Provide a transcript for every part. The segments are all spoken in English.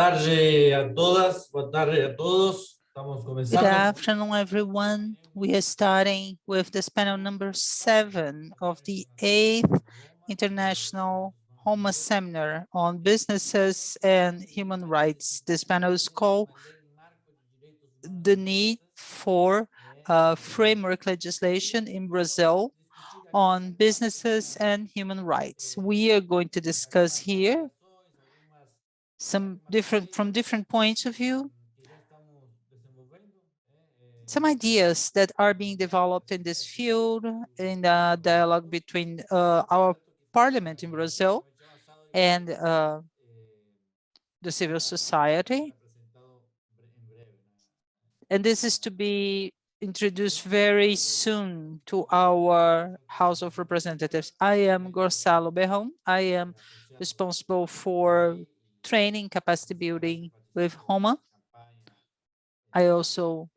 tarde a todas, boa tarde a todos. Estamos Good começando. afternoon, everyone. We are starting with this panel number 7 of the 8th International Homa Seminar on Businesses and Human Rights. This panel is called The Need for Framework Legislation in Brazil on Businesses and Human Rights. We are going to discuss here some different points of view, some ideas that are being developed in this field in the dialogue between our parliament in Brazil and the civil society. And this is to be introduced very soon to our House of Representatives. I am Gonçalo Berrão. I am responsible for training, capacity building with HOMA. I also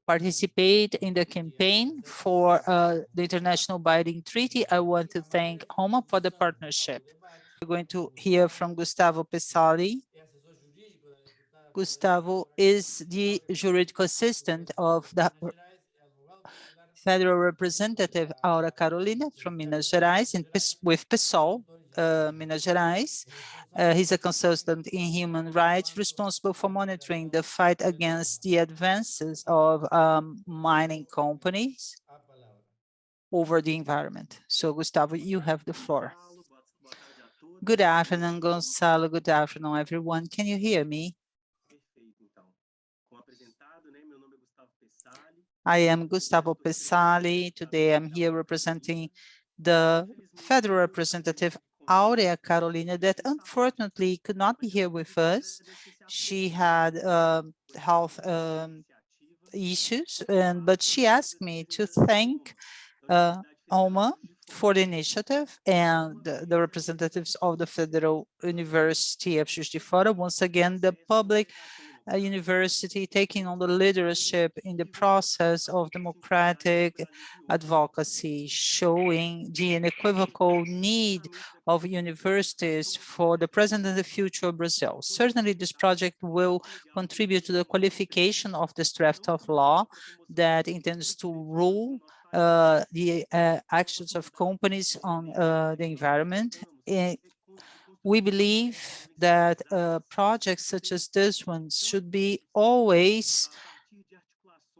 participate in the campaign for the International Binding Treaty. I want to thank HOMA for the partnership. We're going to hear from Gustavo Pesali. Gustavo is the juridical assistant of the Federal Representative Aura Carolina from Minas Gerais with PSOL, Minas Gerais. He's a consultant in human rights responsible for monitoring the fight against the advances of mining companies over the environment. So Gustavo, you have the floor. Good afternoon, Gonçalo. Good afternoon, everyone. Can you hear me? I am Gustavo Pesali. Today I'm here representing the Federal Representative Aurea Carolina that unfortunately could not be here with us. She had health issues, but she asked me to thank OMA for the initiative and the representatives of the Federal University of Juiz de Fora. Once again, the public university taking on the leadership in the process of democratic advocacy, showing the unequivocal need of universities for the present and the future of Brazil. Certainly, this project will contribute to the qualification of this draft of law that intends to rule the actions of companies on the environment. We believe that projects such as this one should be always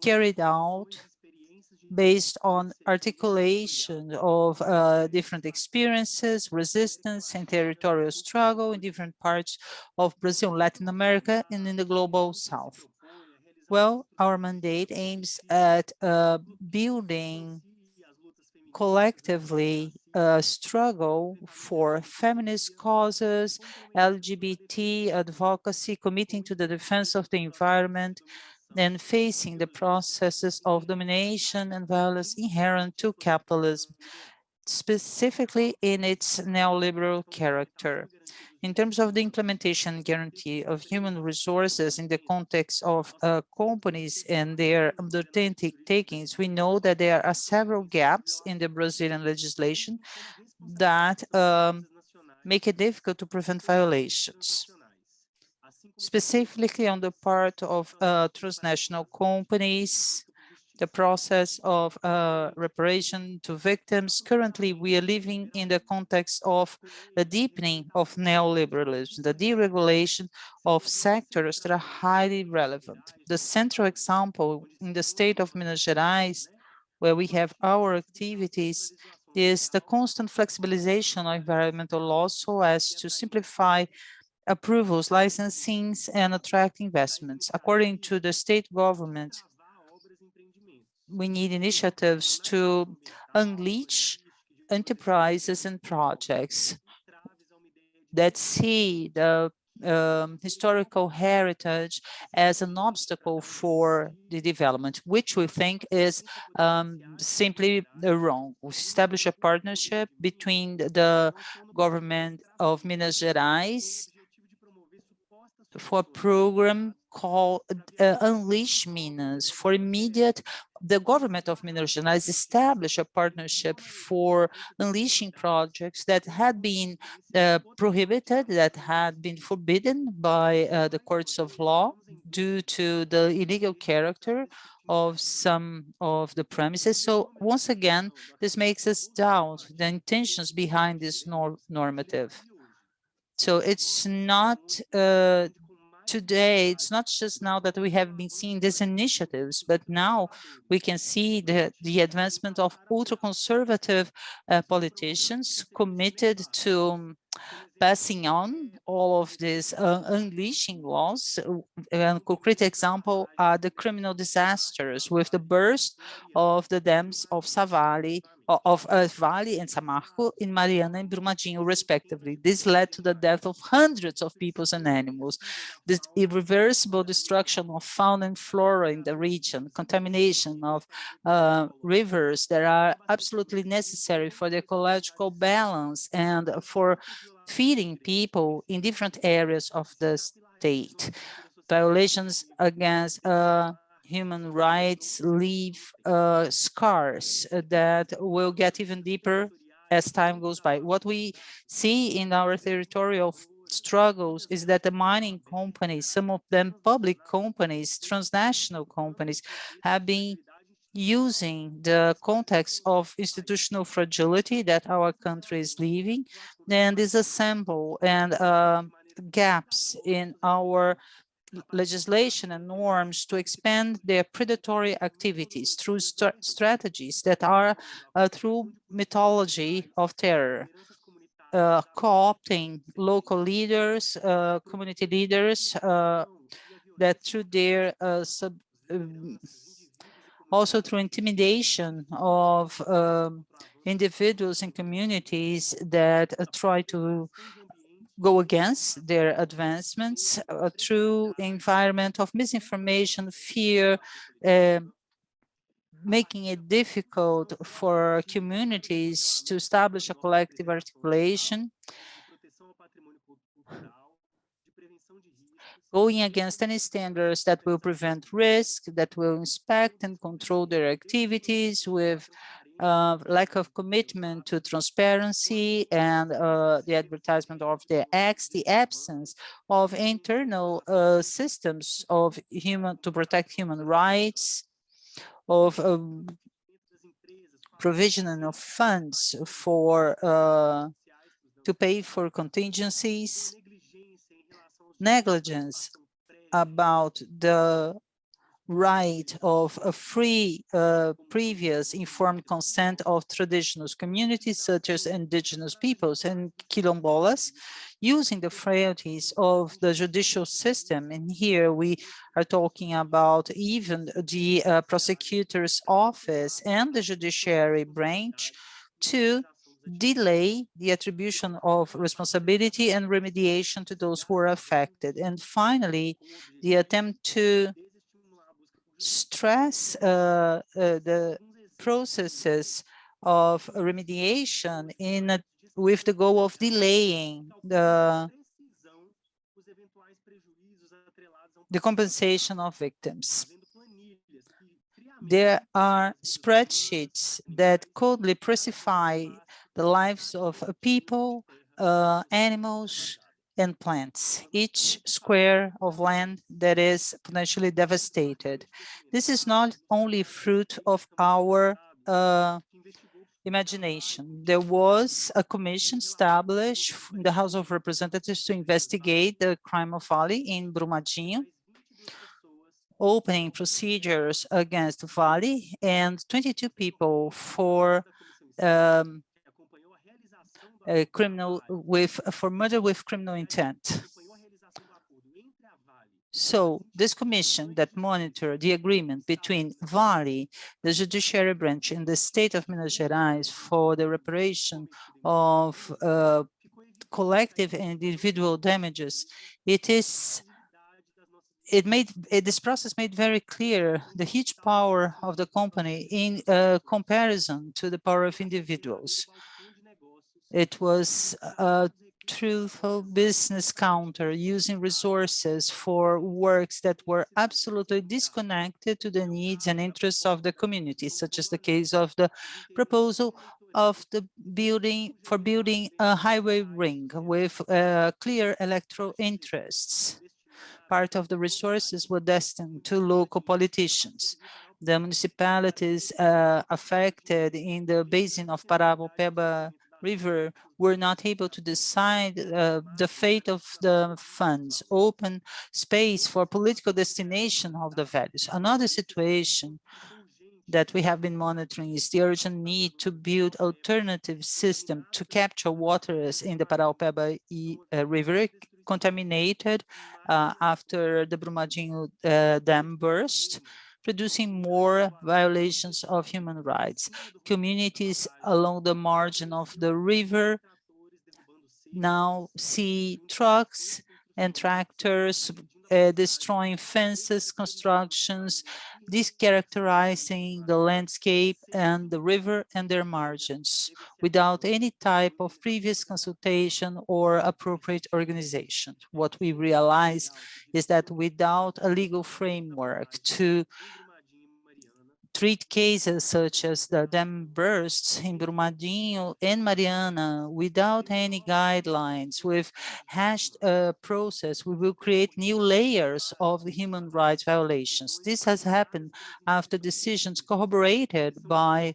carried out based on articulation of different experiences, resistance, and territorial struggle in different parts of Brazil, Latin America, and in the global South. Well, our mandate aims at building collectively struggle for feminist causes, LGBT advocacy, committing to the defense of the environment, and facing the processes of domination and violence inherent to capitalism, specifically in its neoliberal character. In terms of the implementation guarantee of human resources in the context of companies and their undertakings, we know that there are several gaps in the Brazilian legislation that make it difficult to prevent violations, specifically on the part of transnational companies, the process of reparation to victims. Currently, we are living in the context of the deepening of neoliberalism, the deregulation of sectors that are highly relevant. The central example in the state of Minas Gerais, where we have our activities, is the constant flexibilization of environmental laws so as to simplify approvals, licensings, and attract investments. According to the state government, we need initiatives to unleash enterprises and projects that see the historical heritage as an obstacle for the development, which we think is simply wrong. We establish a partnership between the government of Minas Gerais for a program call Unleash Minas. For immediate, the government of Minas Gerais established a partnership for unleashing projects that had been prohibited, that had been forbidden by the courts of law due to the illegal character of some of the premises. So once again, this makes us doubt the intentions behind this normative. So it's not today, it's not just now that we have been seeing these initiatives, but now we can see the advancement of ultra-conservative politicians committed to passing on all of these unleashing laws. A concrete example are the criminal disasters with the burst of the dams of Savali, of Vale and Samarco in Mariana and Brumadinho, respectively. This led to the death of hundreds of people and animals, the irreversible destruction of fauna and flora in the region, contamination of rivers that are absolutely necessary for the ecological balance and for feeding people in different areas of the state. Violations against human rights leave scars that will get even deeper as time goes by. What we see in our territorial struggles is that the mining companies, some of them public companies, transnational companies, have been using the context of institutional fragility that our country is living and disassemble and gaps in our legislation and norms to expand their predatory activities through strategies that are through mythology of terror, co-opting local leaders, community leaders, that through their also through intimidation of individuals and communities that try to go against their advancements through environment of misinformation, fear, making it difficult for communities to establish a collective articulation, going against any standards that will prevent risk, that will inspect and control their activities with lack of commitment to transparency and the advertisement of their acts, the absence of internal systems of to protect human rights, of provisioning of funds for to pay for contingencies, negligence about the right of a free previous informed consent of traditional communities such as indigenous peoples and quilombolas, using the frailties of the judicial system. And here we are talking about even the prosecutor's office and the judiciary branch to delay the attribution of responsibility and remediation to those who are affected. And finally, the attempt to stress the processes of remediation with the goal of delaying the compensation of victims. There are spreadsheets that coldly precify the lives of people, animals, and plants, each square of land that is potentially devastated. This is not only fruit of our imagination. There was a commission established in the House of Representatives to investigate the crime of Vale in Brumadinho, opening procedures against Vale and 22 people for for murder with criminal intent. So this commission that monitored the agreement between Vale, the judiciary branch, and the state of Minas Gerais for the reparation of collective and individual damages, this process made very clear the huge power of the company in comparison to the power of individuals. It was truthful business counter using resources for works that were absolutely disconnected to the needs and interests of the community, such as the case of the proposal of the building a highway ring with clear electoral interests. Part of the resources were destined to local politicians. The municipalities affected in the basin of Parapeba River were not able to decide the fate of the funds, open space for political destination of the values. Another situation that we have been monitoring is the urgent need to build alternative system to capture waters in the Paraopeba River contaminated after the Brumadinho dam burst, producing more violations of human rights. Communities along the margin of the river now see trucks and tractors destroying fences, constructions, characterizing the landscape and the river and their margins without any type of previous consultation or appropriate organization. What we realize is that without a legal framework to treat cases such as the dam bursts in Brumadinho and Mariana without any guidelines, with hashed process, we will create new layers of human rights violations. This has happened after decisions corroborated by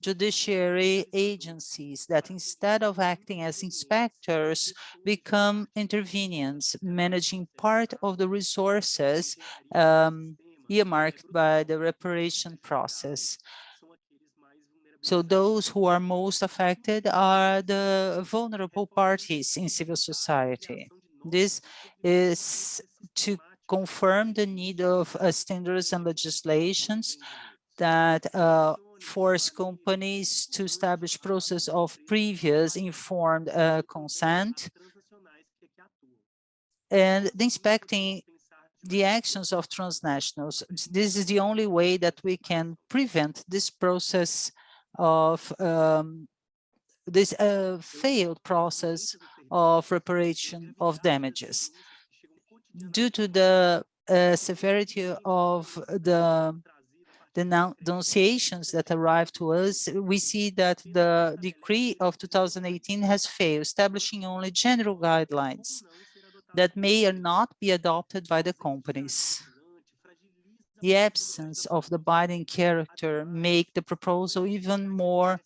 judiciary agencies that, instead of acting as inspectors, become intervenients, managing part of the resources earmarked by the reparation process. So those who are most affected are the vulnerable parties in civil society. This is to confirm the need of standards and legislations that force companies to establish process of previous informed consent and inspecting the actions of transnationals. This is the only way that we can prevent this process of this failed process of reparation of damages. Due to the severity of the denunciations that arrived to us, we see that the decree of 2018 has failed, establishing only general guidelines that may or not be adopted by the companies. The absence of the binding character make the proposal even more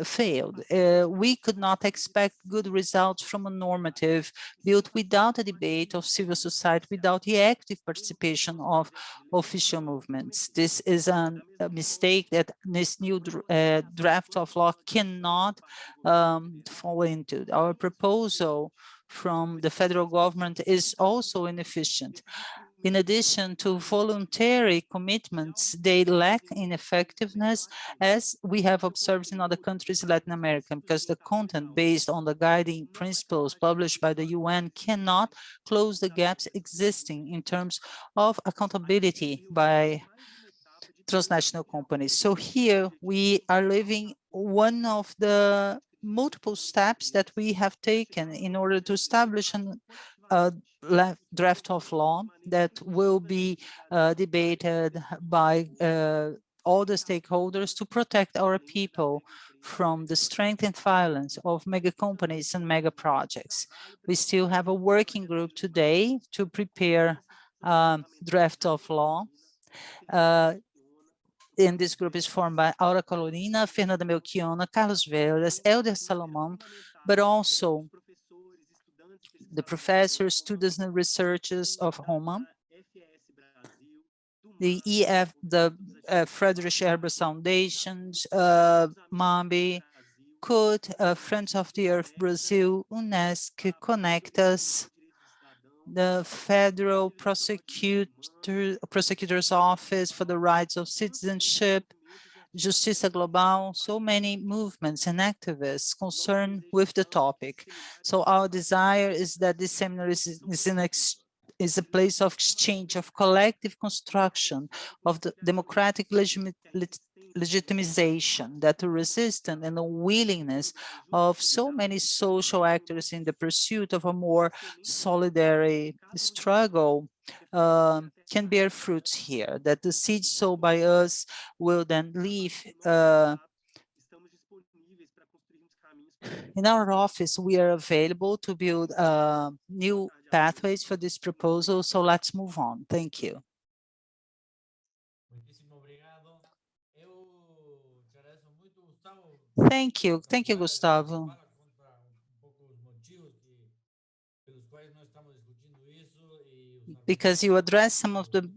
failed. We could not expect good results from a normative built without a debate of civil society, without the active participation of official movements. This is a mistake that this new draft of law cannot fall into. Our proposal from the federal government is also inefficient. In addition to voluntary commitments, they lack in effectiveness, as we have observed in other countries in Latin America, because the content based on the guiding principles published by the UN cannot close the gaps existing in terms of accountability by transnational companies. So here we are living one of the multiple steps that we have taken in order to establish a draft of law that will be debated by all the stakeholders to protect our people from the strength and violence of mega companies and mega projects. We still have a working group today to prepare draft of law. And this group is formed by Aura Colorina, Fernanda Melchiona, Carlos Velas, Elder Salomon, but also the professors, students, and researchers of Roma, the Friedrich Ebert Foundations, MABI, CUT, Friends of the Earth Brazil, UNESCO, Conectas, the Federal Prosecutor's Office for the Rights of Citizenship, Justiça Global, so many movements and activists concerned with the topic. So our desire is that this seminar is a place of exchange, of collective construction, of the democratic legitimization, that the resistance and the willingness of so many social actors in the pursuit of a more solidary struggle can bear fruits here, that the seeds sown by us will then leave in our office. We are available to build new pathways for this proposal. So let's move on. Thank you. Muitíssimo obrigado. Eu te agradeço muito, Gustavo. Thank you. Thank you, Gustavo. Fala contra pouco os motivos pelos quais nós estamos discutindo isso e os Because you address some of the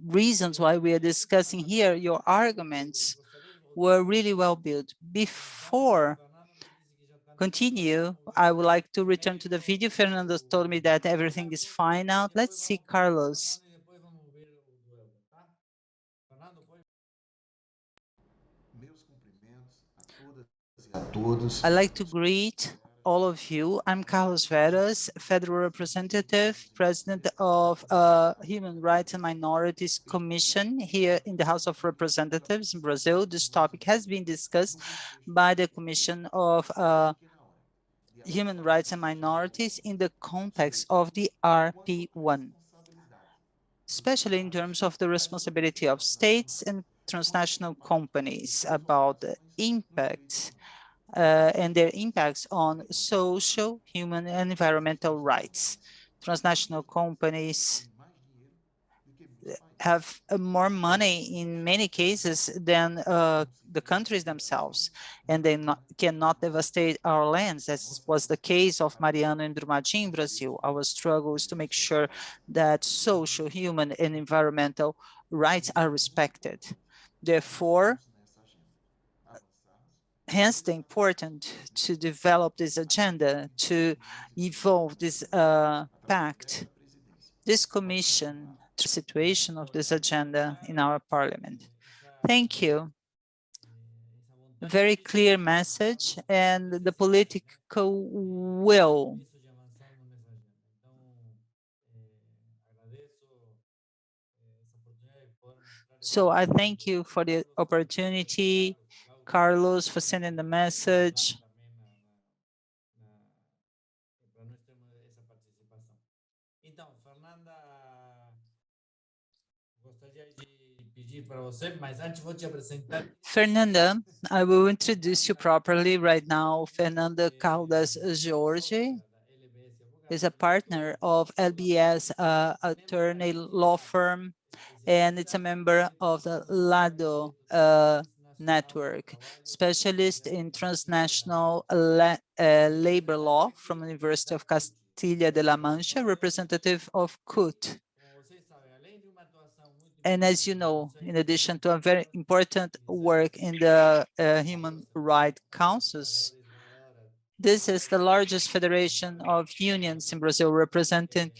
reasons why we are discussing here. Your arguments were really well built. Before continue, I would like to return to the video. Fernando told me that everything is fine now. Let's see Carlos. I'd like to greet all of you. I'm Carlos Veras, Federal Representative, President of Human Rights and Minorities Commission here in the House of Representatives in Brazil. This topic has been discussed by the Commission of Human Rights and Minorities in the context of the RP1, especially in terms of the responsibility of states and transnational companies about the impact and their impacts on social, human, and environmental rights. Transnational companies have more money in many cases than the countries themselves, and they cannot devastate our lands, as was the case of Mariano and Brumadinho in Brazil. Our struggle is to make sure that social, human, and environmental rights are respected. Therefore, hence the importance to develop this agenda, to evolve this pact, this commission, the situation of this agenda in our parliament. Thank you. A very clear message and the political will. So I thank you for the opportunity, Carlos, for sending the message. Então, Fernanda, gostaria de pedir para você, mas antes vou te apresentar. Fernanda, I will introduce you properly right now. Fernanda Caldas Jorge is a partner of LBS attorney law firm, and it's a member of the LADO network, specialist in transnational labor law from the University of Castilla de la Mancha, representative of CUT. And as you know, in addition to a very important work in the Human Rights Councils, this is the largest federation of unions in Brazil, representing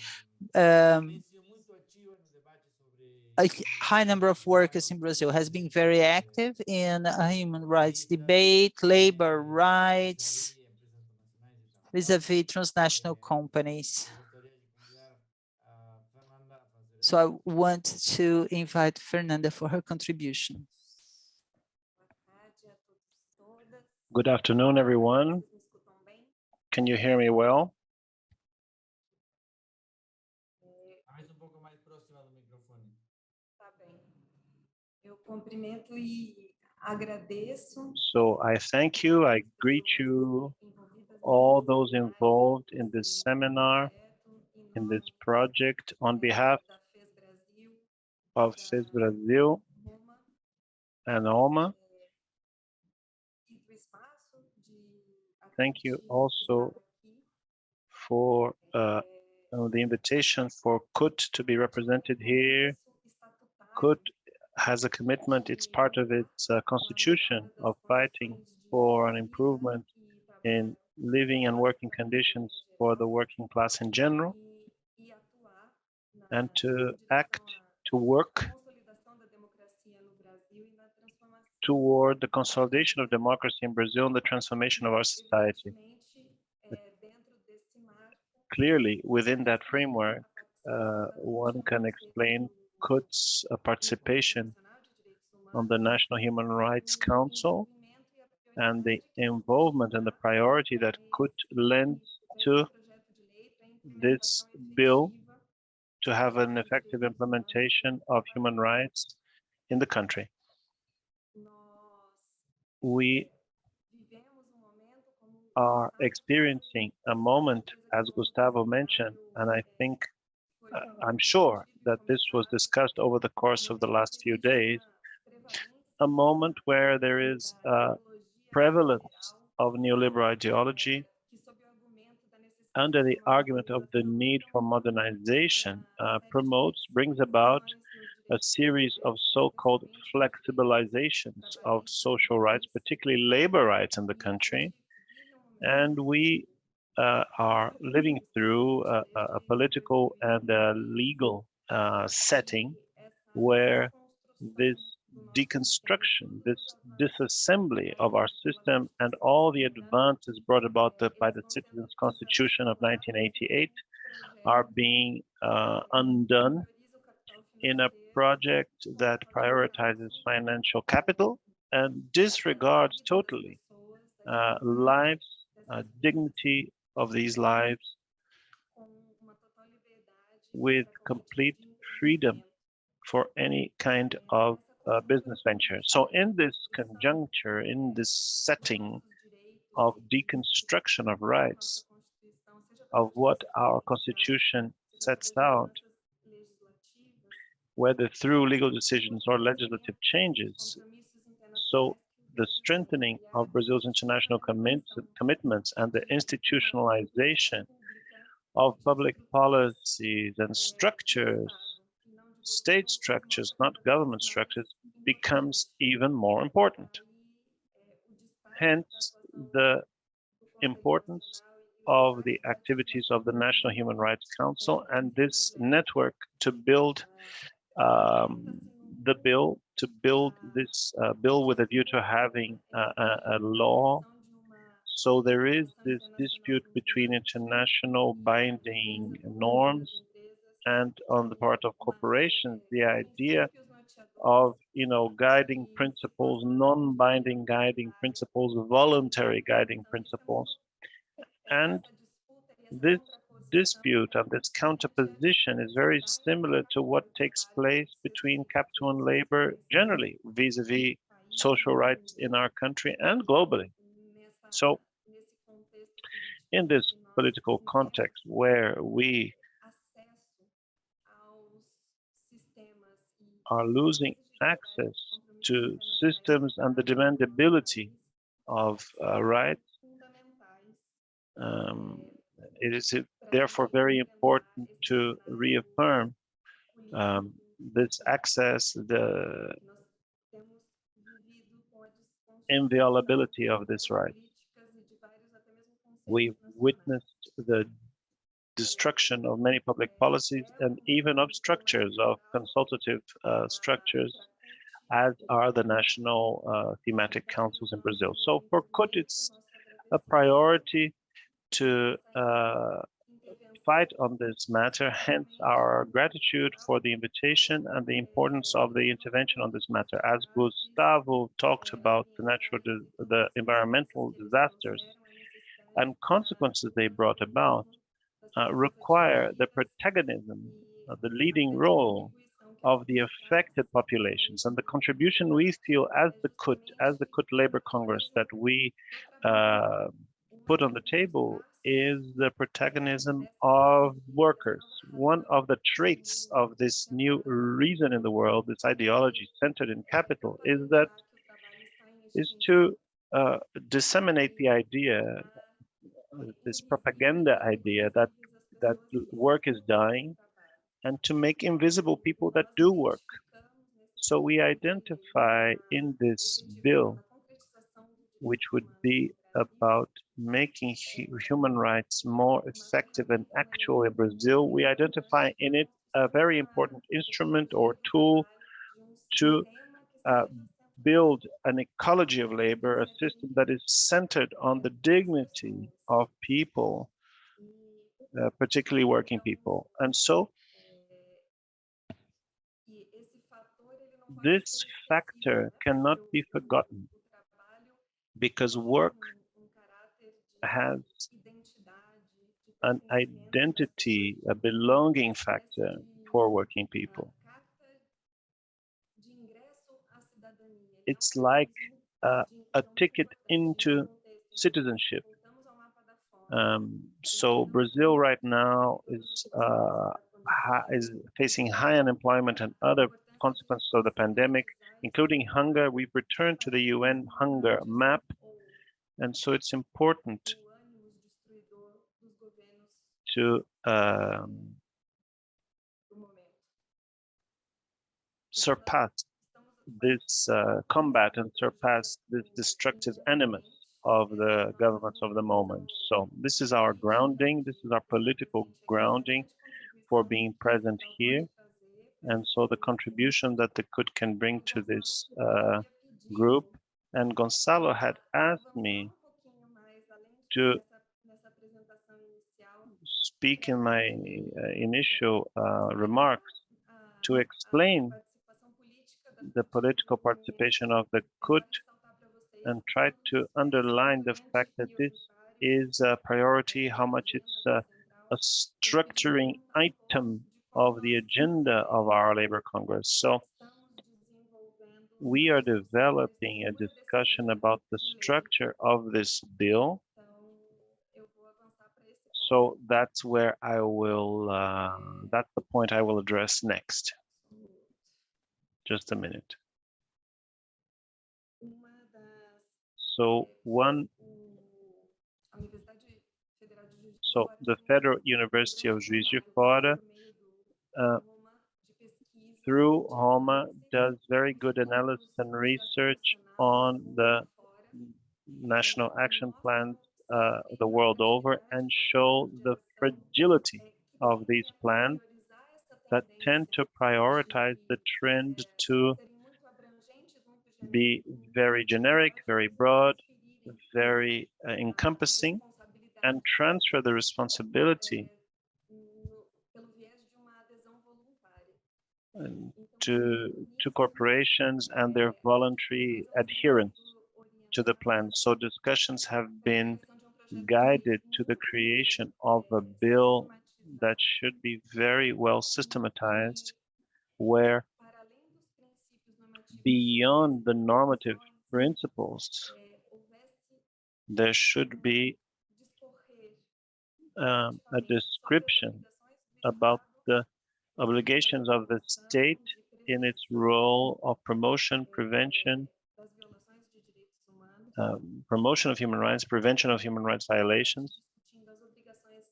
a high number of workers in Brazil, has been very active in a human rights debate, labor rights, vis-a-vis transnational companies. So I want to invite Fernanda for her contribution. Good afternoon, everyone. Can you hear me well? So I thank you, I greet you, all those involved in this seminar, in this project, on behalf of FES Brazil and OMA. Thank you also for the invitation for CUT to be represented here. CUT has a commitment, it's part of its constitution of fighting for an improvement in living and working conditions for the working class in general, and to act, to work toward the consolidation of democracy in Brazil and the transformation of our society. Clearly, within that framework, one can explain CUT's participation on the National Human Rights Council and the involvement and the priority that could lend to this bill to have an effective implementation of human rights in the country. We are experiencing a moment, as Gustavo mentioned, and I think I'm sure that this was discussed over the course of the last few days, a moment where there is a prevalence of neoliberal ideology under the argument of the need for modernization, brings about a series of so-called flexibilizations of social rights, particularly labor rights in the country. And we are living through a political and a legal setting where this deconstruction, this disassembly of our system and all the advances brought about by the Citizens' Constitution of 1988 are being undone in a project that prioritizes financial capital and disregards totally lives, dignity of these lives, with complete freedom for any kind of business venture. So in this conjuncture, in this setting of deconstruction of rights, of what our Constitution sets out, whether through legal decisions or legislative changes, so the strengthening of Brazil's international commitments and the institutionalization of public policies and structures, state structures, not government structures, becomes even more important. Hence, the importance of the activities of the National Human Rights Council and this network to build this bill with a view to having a law. So there is this dispute between international binding norms and on the part of corporations, the idea of guiding principles, non-binding guiding principles, voluntary guiding principles. And this dispute and this counterposition is very similar to what takes place between capital and labor generally, vis-a-vis social rights in our country and globally. So in this political context where we are losing access to systems and the demandability of rights, it is therefore very important to reaffirm this access, the inviolability of this right. We've witnessed the destruction of many public policies and even of structures, of consultative structures, as are the national thematic councils in Brazil. So for CUT, it's a priority to fight on this matter, hence our gratitude for the invitation and the importance of the intervention on this matter. As Gustavo talked about the environmental disasters and consequences they brought about, require the protagonism, the leading role of the affected populations, and the contribution we feel as the CUT Labor Congress that we put on the table is the protagonism of workers. One of the traits of this new reason in the world, this ideology centered in capital, is to disseminate the idea, this propaganda idea that work is dying, and to make invisible people that do work. So we identify in this bill, which would be about making human rights more effective and actual in Brazil, we identify in it a very important instrument or tool to build an ecology of labor, a system that is centered on the dignity of people, particularly working people. And so this factor cannot be forgotten because work has an identity, a belonging factor for working people. It's like a ticket into citizenship. So Brazil right now is facing high unemployment and other consequences of the pandemic, including hunger. We've returned to the UN hunger map, and so it's important to surpass this combat and surpass this destructive animus of the governments of the moment. So this is our grounding, this is our political grounding for being present here. And so the contribution that the CUT can bring to this group, and Gonzalo had asked me to speak in my initial remarks to explain the political participation of the CUT and try to underline the fact that this is a priority, how much it's a structuring item of the agenda of our Labor Congress. So we are developing a discussion about the structure of this bill. So that's where I will, that's the point I will address next. Just a minute. So the Federal University of Juiz de Fora, through Roma, does very good analysis and research on the national action plans the world over, and show the fragility of these plans that tend to prioritize the trend to be very generic, very broad, very encompassing, and transfer the responsibility to corporations and their voluntary adherence to the plan. So discussions have been guided to the creation of a bill that should be very well systematized, where beyond the normative principles, there should be a description about the obligations of the state in its role of promotion, prevention, promotion of human rights, prevention of human rights violations,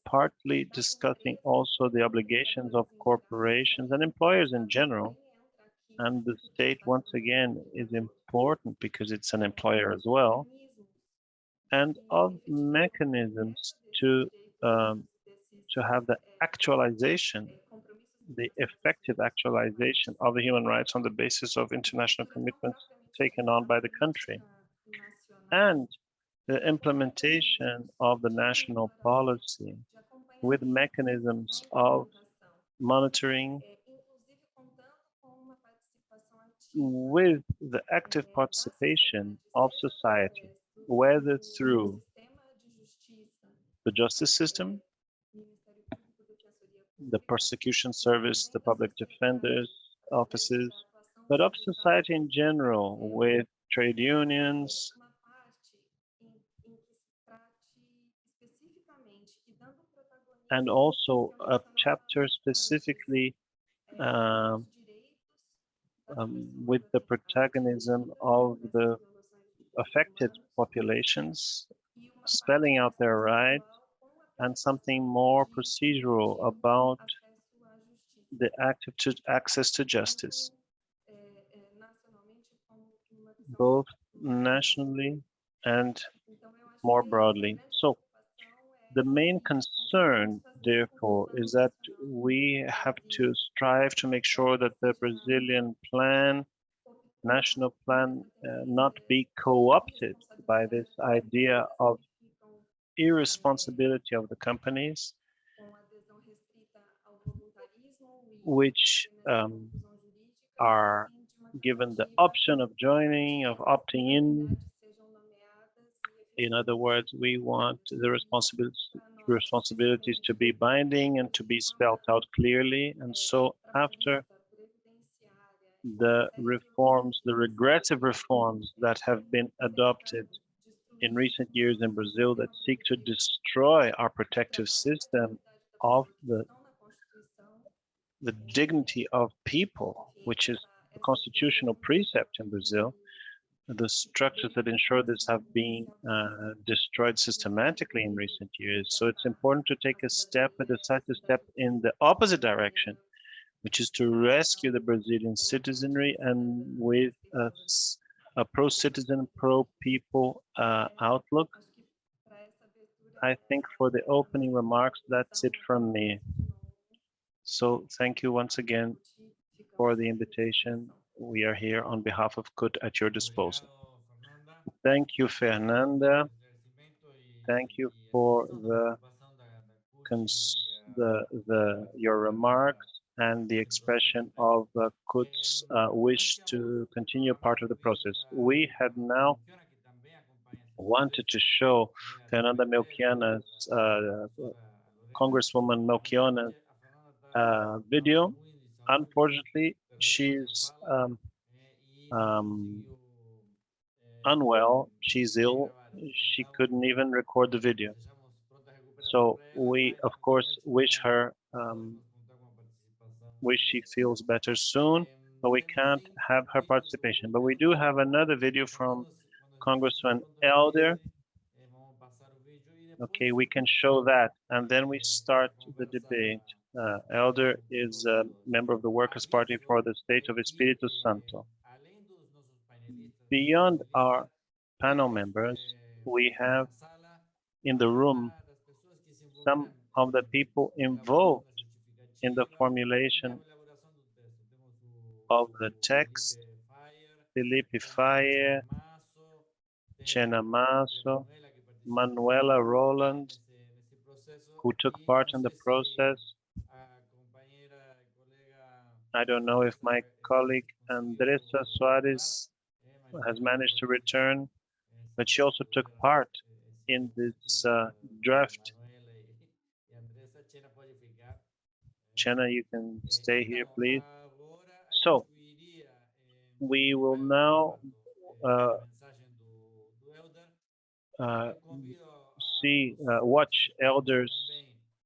partly discussing also the obligations of corporations and employers in general. And the state, once again, is important because it's an employer as well, and of mechanisms to have the actualization, the effective actualization of the human rights on the basis of international commitments taken on by the country, and the implementation of the national policy with mechanisms of monitoring, with the active participation of society, whether through the justice system, the prosecution service, the public defenders offices, but of society in general, with trade unions, and also a chapter specifically with the protagonism of the affected populations, spelling out their rights, and something more procedural about the active access to justice, both nationally and more broadly. So the main concern, therefore, is that we have to strive to make sure that the Brazilian plan, national plan, not be co-opted by this idea of irresponsibility of the companies, which are given the option of joining, of opting in. In other words, we want the responsibilities to be binding and to be spelled out clearly. And so after the reforms, the regressive reforms that have been adopted in recent years in Brazil that seek to destroy our protective system of the dignity of people, which is a constitutional precept in Brazil, the structures that ensure this have been destroyed systematically in recent years. So it's important to take a decisive step in the opposite direction, which is to rescue the Brazilian citizenry and with a pro-citizen, pro-people outlook. I think for the opening remarks, that's it from me. So thank you once again for the invitation. We are here on behalf of CUT at your disposal. Thank you, Fernanda. Thank you for your remarks and the expression of CUT's wish to continue part of the process. We had now wanted to show Fernanda Melchiana's, Congresswoman Melchiana's video. Unfortunately, she's unwell, she's ill, she couldn't even record the video. So we, of course, wish she feels better soon, but we can't have her participation. But we do have another video from Congressman Elder. Okay, we can show that, and then we start the debate. Elder is a member of the Workers' Party for the state of Espírito Santo. Beyond our panel members, we have in the room some of the people involved in the formulation of the text: Felipe Faye, Chena Masso, Manuela Roland, who took part in the process. I don't know if my colleague Andressa Soares has managed to return, but she also took part in this draft. Chena, you can stay here, please. So we will now watch Elder's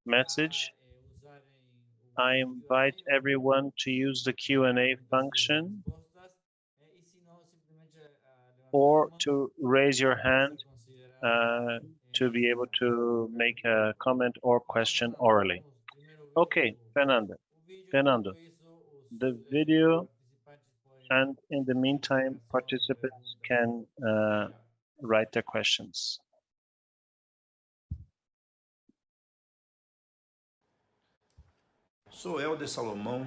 message. I invite everyone to use the Q&A function or to raise your hand to be able to make a comment or question orally. Okay, Fernando, the video, and in the meantime, participants can write their questions. Sou Helder Salomão,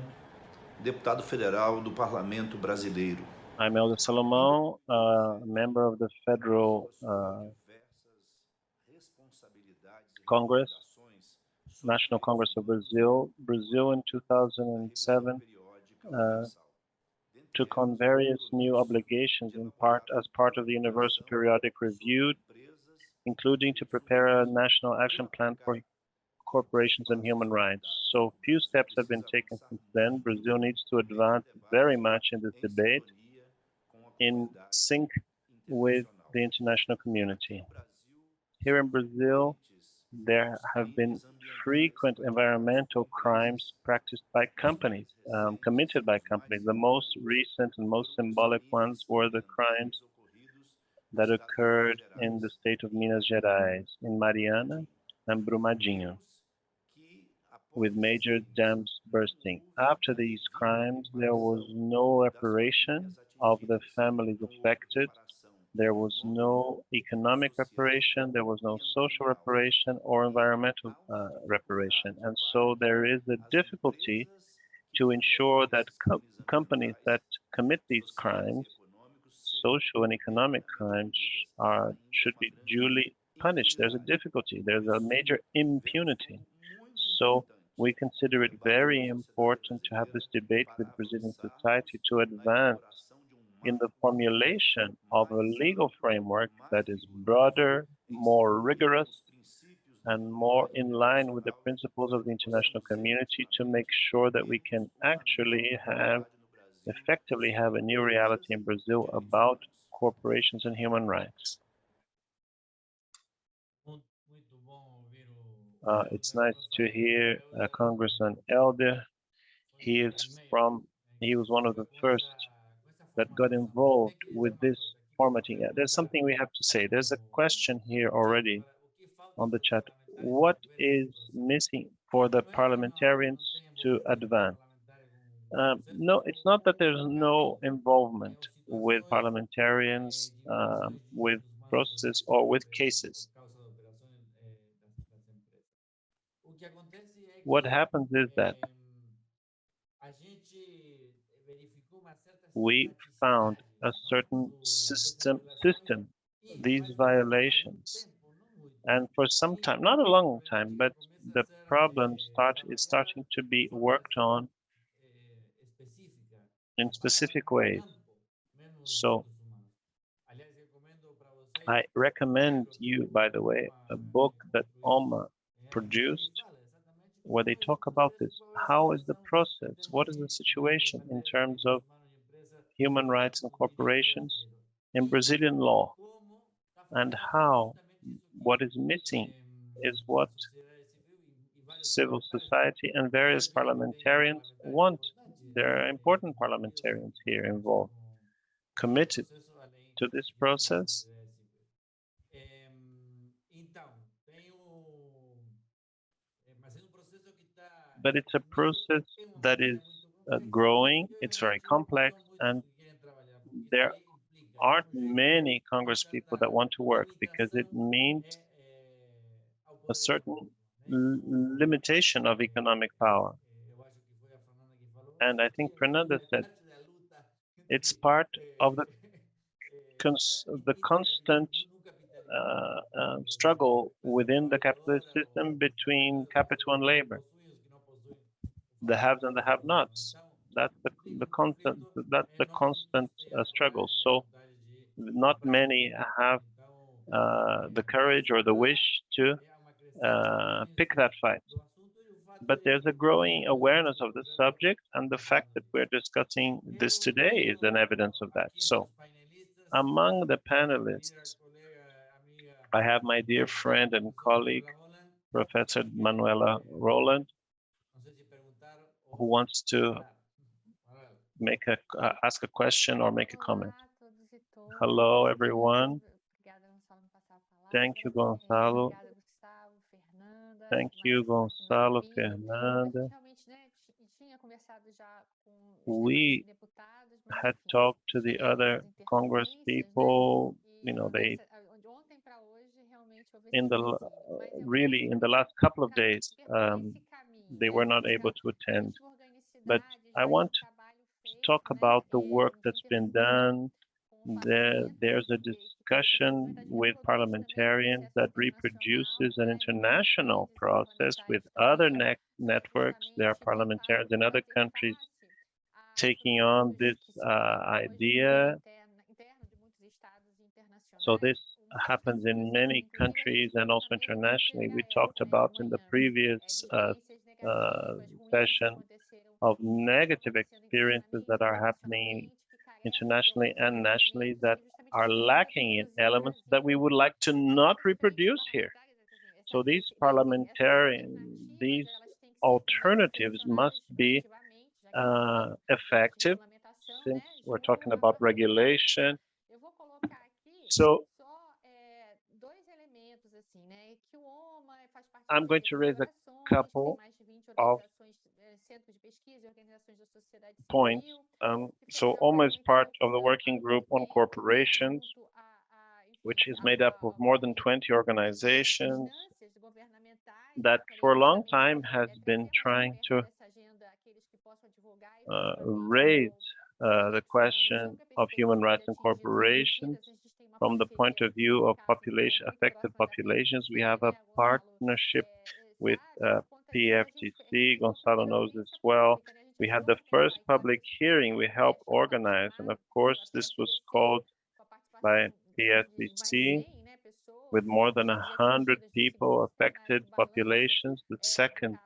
deputado federal do Parlamento Brasileiro. I'm Helder Salomão, member of the Federal Congress, National Congress of Brazil. Brazil in 2007 took on various new obligations as part of the Universal Periodic Review, including to prepare a national action plan for corporations and human rights. So few steps have been taken since then. Brazil needs to advance very much in this debate in sync with the international community. Here in Brazil, there have been frequent environmental crimes practiced by companies, committed by companies. The most recent and most symbolic ones were the crimes that occurred in the state of Minas Gerais, in Mariana and Brumadinho, with major dams bursting. After these crimes, there was no reparation of the families affected. There was no economic reparation, there was no social reparation or environmental reparation. And so there is a difficulty to ensure that companies that commit these crimes, social and economic crimes, should be duly punished. There's a difficulty, there's a major impunity. So we consider it very important to have this debate with Brazilian society to advance in the formulation of a legal framework that is broader, more rigorous, and more in line with the principles of the international community to make sure that we can actually effectively have a new reality in Brazil about corporations and human rights. It's nice to hear Congressman Elder. He was one of the first that got involved with this formatting. There's something we have to say. There's a question here already on the chat. What is missing for the parliamentarians to advance? No, it's not that there's no involvement with parliamentarians, with process or with cases. What happens is that we found a certain system, these violations. And for some time, not a long time, but the problem is starting to be worked on in specific ways. So I recommend you, by the way, a book that OMA produced where they talk about this. How is the process? What is the situation in terms of human rights and corporations in Brazilian law? And how what is missing is what civil society and various parliamentarians want. There are important parliamentarians here involved, committed to this process. But it's a process that is growing, it's very complex, and there aren't many Congress people that want to work because it means a certain limitation of economic power. And I think Fernanda said it's part of the constant struggle within the capitalist system between capital and labor, the haves and the have-nots. That's the constant struggle. So not many have the courage or the wish to pick that fight. But there's a growing awareness of the subject, and the fact that we're discussing this today is an evidence of that. So among the panelists, I have my dear friend and colleague, Professor Manuela Roland, who wants to ask a question or make a comment. Hello, everyone. Thank you, Gonçalo. Thank you, Gonçalo, Fernanda. We had talked to the other Congress people, you know, they in the last couple of days, they were not able to attend. But I want to talk about the work that's been done. There's a discussion with parliamentarians that reproduces an international process with other networks. There are parliamentarians in other countries taking on this idea. So this happens in many countries and also internationally. We talked about in the previous session of negative experiences that are happening internationally and nationally that are lacking in elements that we would like to not reproduce here. So these these alternatives must be effective, since we're talking about regulation. So I'm going to raise a couple of points. So OMA is part of the working group on corporations, which is made up of more than 20 organizations that for a long time has been trying to raise the question of human rights and corporations from the point of view of affected populations. We have a partnership with PFTC. Gonçalo knows this well. We had the first public hearing we helped organize, and of course, this was called by PFTC with more than 100 people, affected populations. The second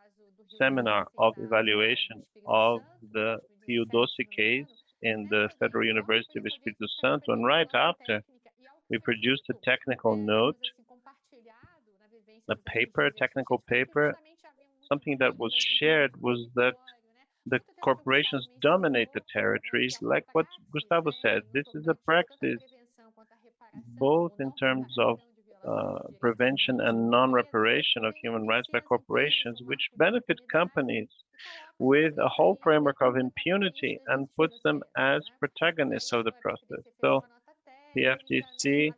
seminar of evaluation of the Theodossi case in the Federal University of Espírito Santo, and right after, we produced a technical note, a paper, a technical paper. Something that was shared was that the corporations dominate the territories, like what Gustavo said. This is a practice both in terms of prevention and non-reparation of human rights by corporations, which benefit companies with a whole framework of impunity and puts them as protagonists of the process. So the FTC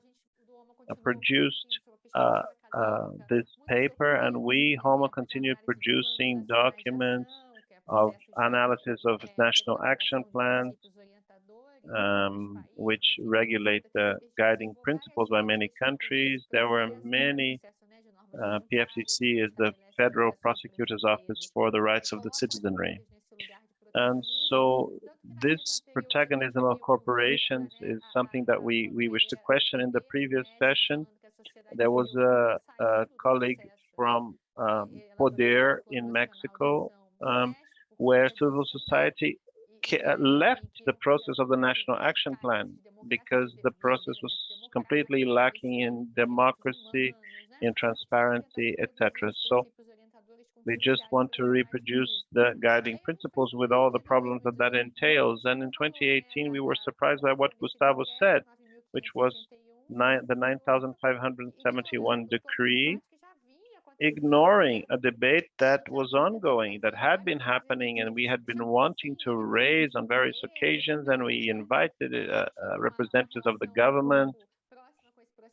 produced this paper, and we, HOMA, continued producing documents of analysis of national action plans, which regulate the guiding principles by many countries. There were many, PFCC is the Federal Prosecutor's Office for the Rights of the Citizenry. And so this protagonism of corporations is something that we wish to question. In the previous session, there was a colleague from Poder in Mexico, where civil society left the process of the National Action Plan because the process was completely lacking in democracy, in transparency, etc. So they just want to reproduce the guiding principles with all the problems that that entails. And in 2018, we were surprised by what Gustavo said, which was the 9,571 decree, ignoring a debate that was ongoing, that had been happening, and we had been wanting to raise on various occasions, and we invited representatives of the government.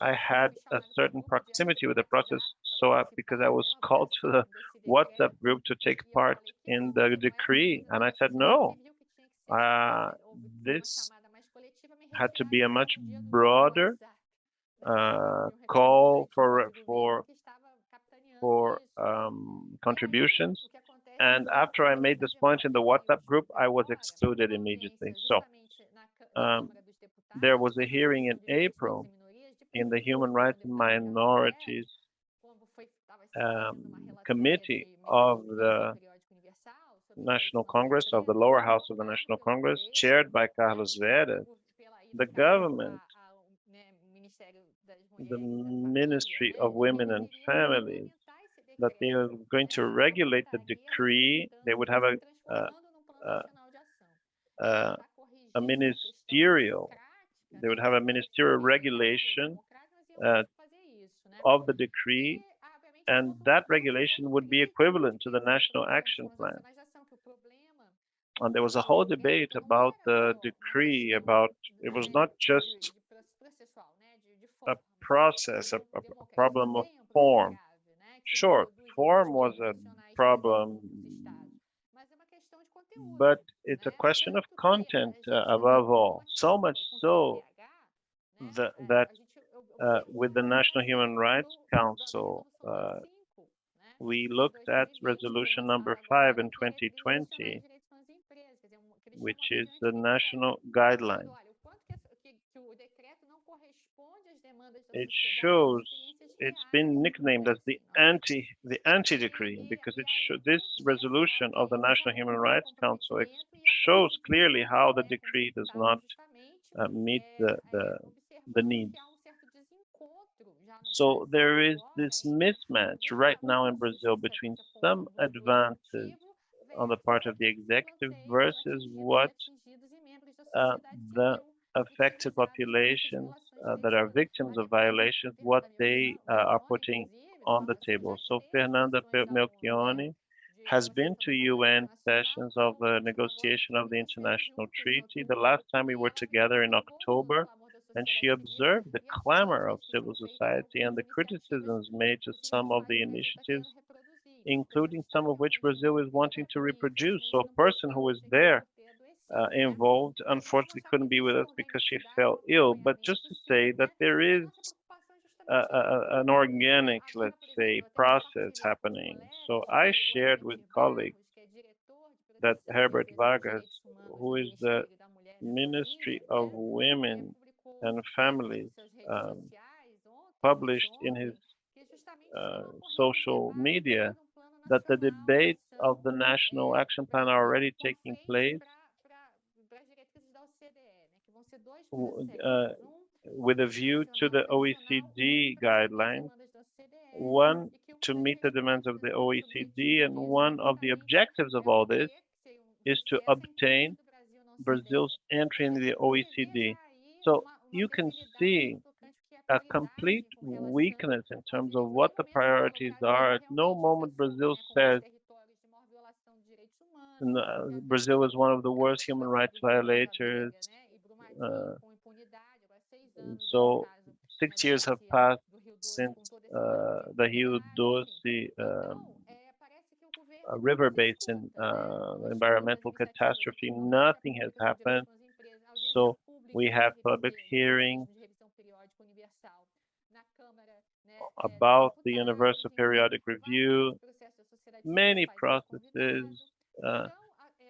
I had a certain proximity with the process, so because I was called to the WhatsApp group to take part in the decree, and I said no. This had to be a much broader call for contributions. And after I made this point in the WhatsApp group, I was excluded immediately. So there was a hearing in April in the Human Rights and Minorities Committee of the National Congress, of the lower house of the National Congress, chaired by Carlos Vera. The government, the Ministry of Women and Families, that they are going to regulate the decree. They would have a ministerial, they would have a ministerial regulation of the decree, and that regulation would be equivalent to the National Action Plan. And there was a whole debate about the decree, about it was not just a process, a problem of form. Sure, form was a problem, but it's a question of content above all. So much so that with the National Human Rights Council, we looked at resolution number 5 in 2020, which is the national guideline. It shows, it's been nicknamed as the anti-decree because this resolution of the National Human Rights Council shows clearly how the decree does not meet the needs. So there is this mismatch right now in Brazil between some advances on the part of the executive versus what the affected populations that are victims of violations, what they are putting on the table. So Fernanda Melchioni has been to UN sessions of the negotiation of the international treaty. The last time we were together in October, and she observed the clamor of civil society and the criticisms made to some of the initiatives, including some of which Brazil is wanting to reproduce. So a person who was there involved, unfortunately couldn't be with us because she fell ill, but just to say that there is an organic, let's say, process happening. So I shared with colleagues that Herbert Vargas, who is the Ministry of Women and Families, published in his social media that the debates of the National Action Plan are already taking place with a view to the OECD guidelines, one to meet the demands of the OECD, and one of the objectives of all this is to obtain Brazil's entry in the OECD. So you can see a complete weakness in terms of what the priorities are. At no moment Brazil says Brazil is one of the worst human rights violators. Uh, so 6 years have passed since the Rio Doce river basin environmental catastrophe. Nothing has happened. So we have public hearings about the Universal Periodic Review, many processes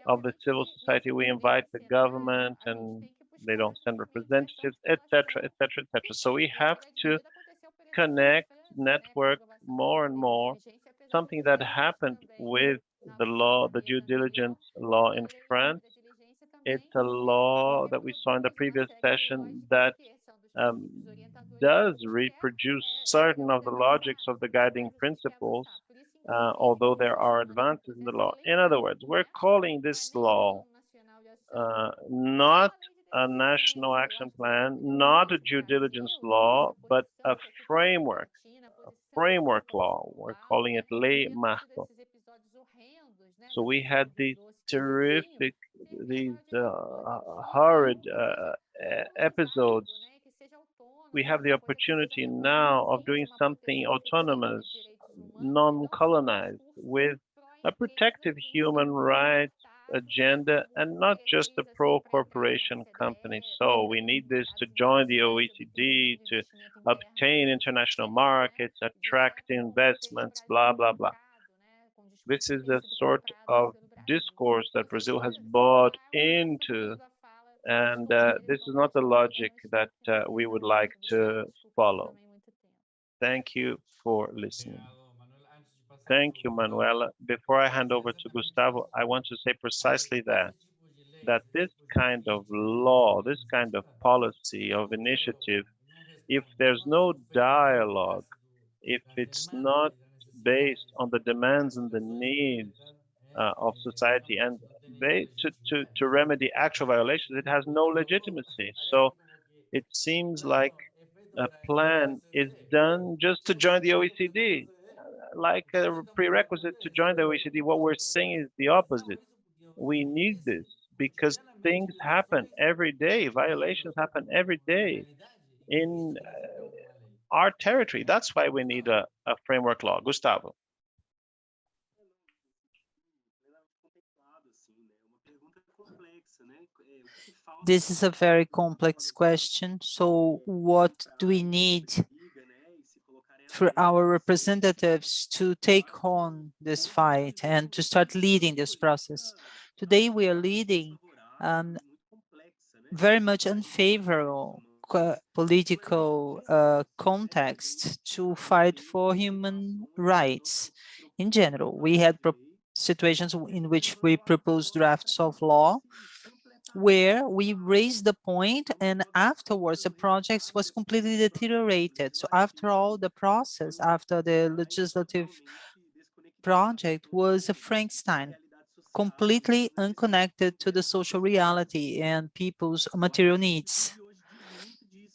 of the civil society. We invite the government and they don't send representatives, etc., etc., etc. So we have to connect, network more and more. Something that happened with the law, the due diligence law in France. It's a law that we saw in the previous session that um, does reproduce certain of the logics of the guiding principles, although there are advances in the law. In other words, we're calling this law not a national action plan, not a due diligence law, but a framework law. We're calling it Lei Marco. So we had these terrific, these horrid episodes. We have the opportunity now of doing something autonomous, non-colonized, with a protective human rights agenda and not just a pro-corporation company. So we need this to join the OECD, to obtain international markets, attract investments, blah, blah, blah. This is a sort of discourse that Brazil has bought into, and this is not the logic that we would like to follow. Thank you for listening. Thank you, Manuela. Before I hand over to Gustavo, I want to say precisely that this kind of law, this kind of policy, of initiative, if there's no dialogue, if it's not based on the demands and the needs of society and to remedy actual violations, it has no legitimacy. So it seems like a plan is done just to join the OECD, like a prerequisite to join the OECD. What we're saying is the opposite. We need this because things happen every day, violations happen every day in our territory. That's why we need a framework law. Gustavo. This is a very complex question. So what do we need for our representatives to take on this fight and to start leading this process? Today, we are leading very much unfavorable political context to fight for human rights in general. We had situations in which we proposed drafts of law where we raised the point and afterwards the project was completely deteriorated. So after all, the process, after the legislative project was a Frankenstein, completely unconnected to the social reality and people's material needs.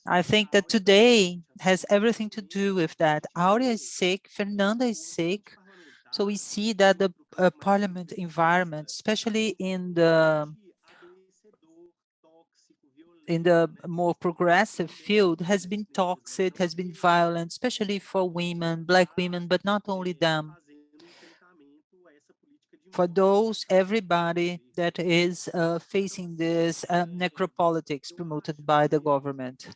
I think that today has everything to do with that. Aurea is sick, Fernanda is sick. So we see that the parliament environment, especially in the more progressive field, has been toxic, has been violent, especially for women, Black women, but not only them. For those, everybody that is facing this necropolitics promoted by the government.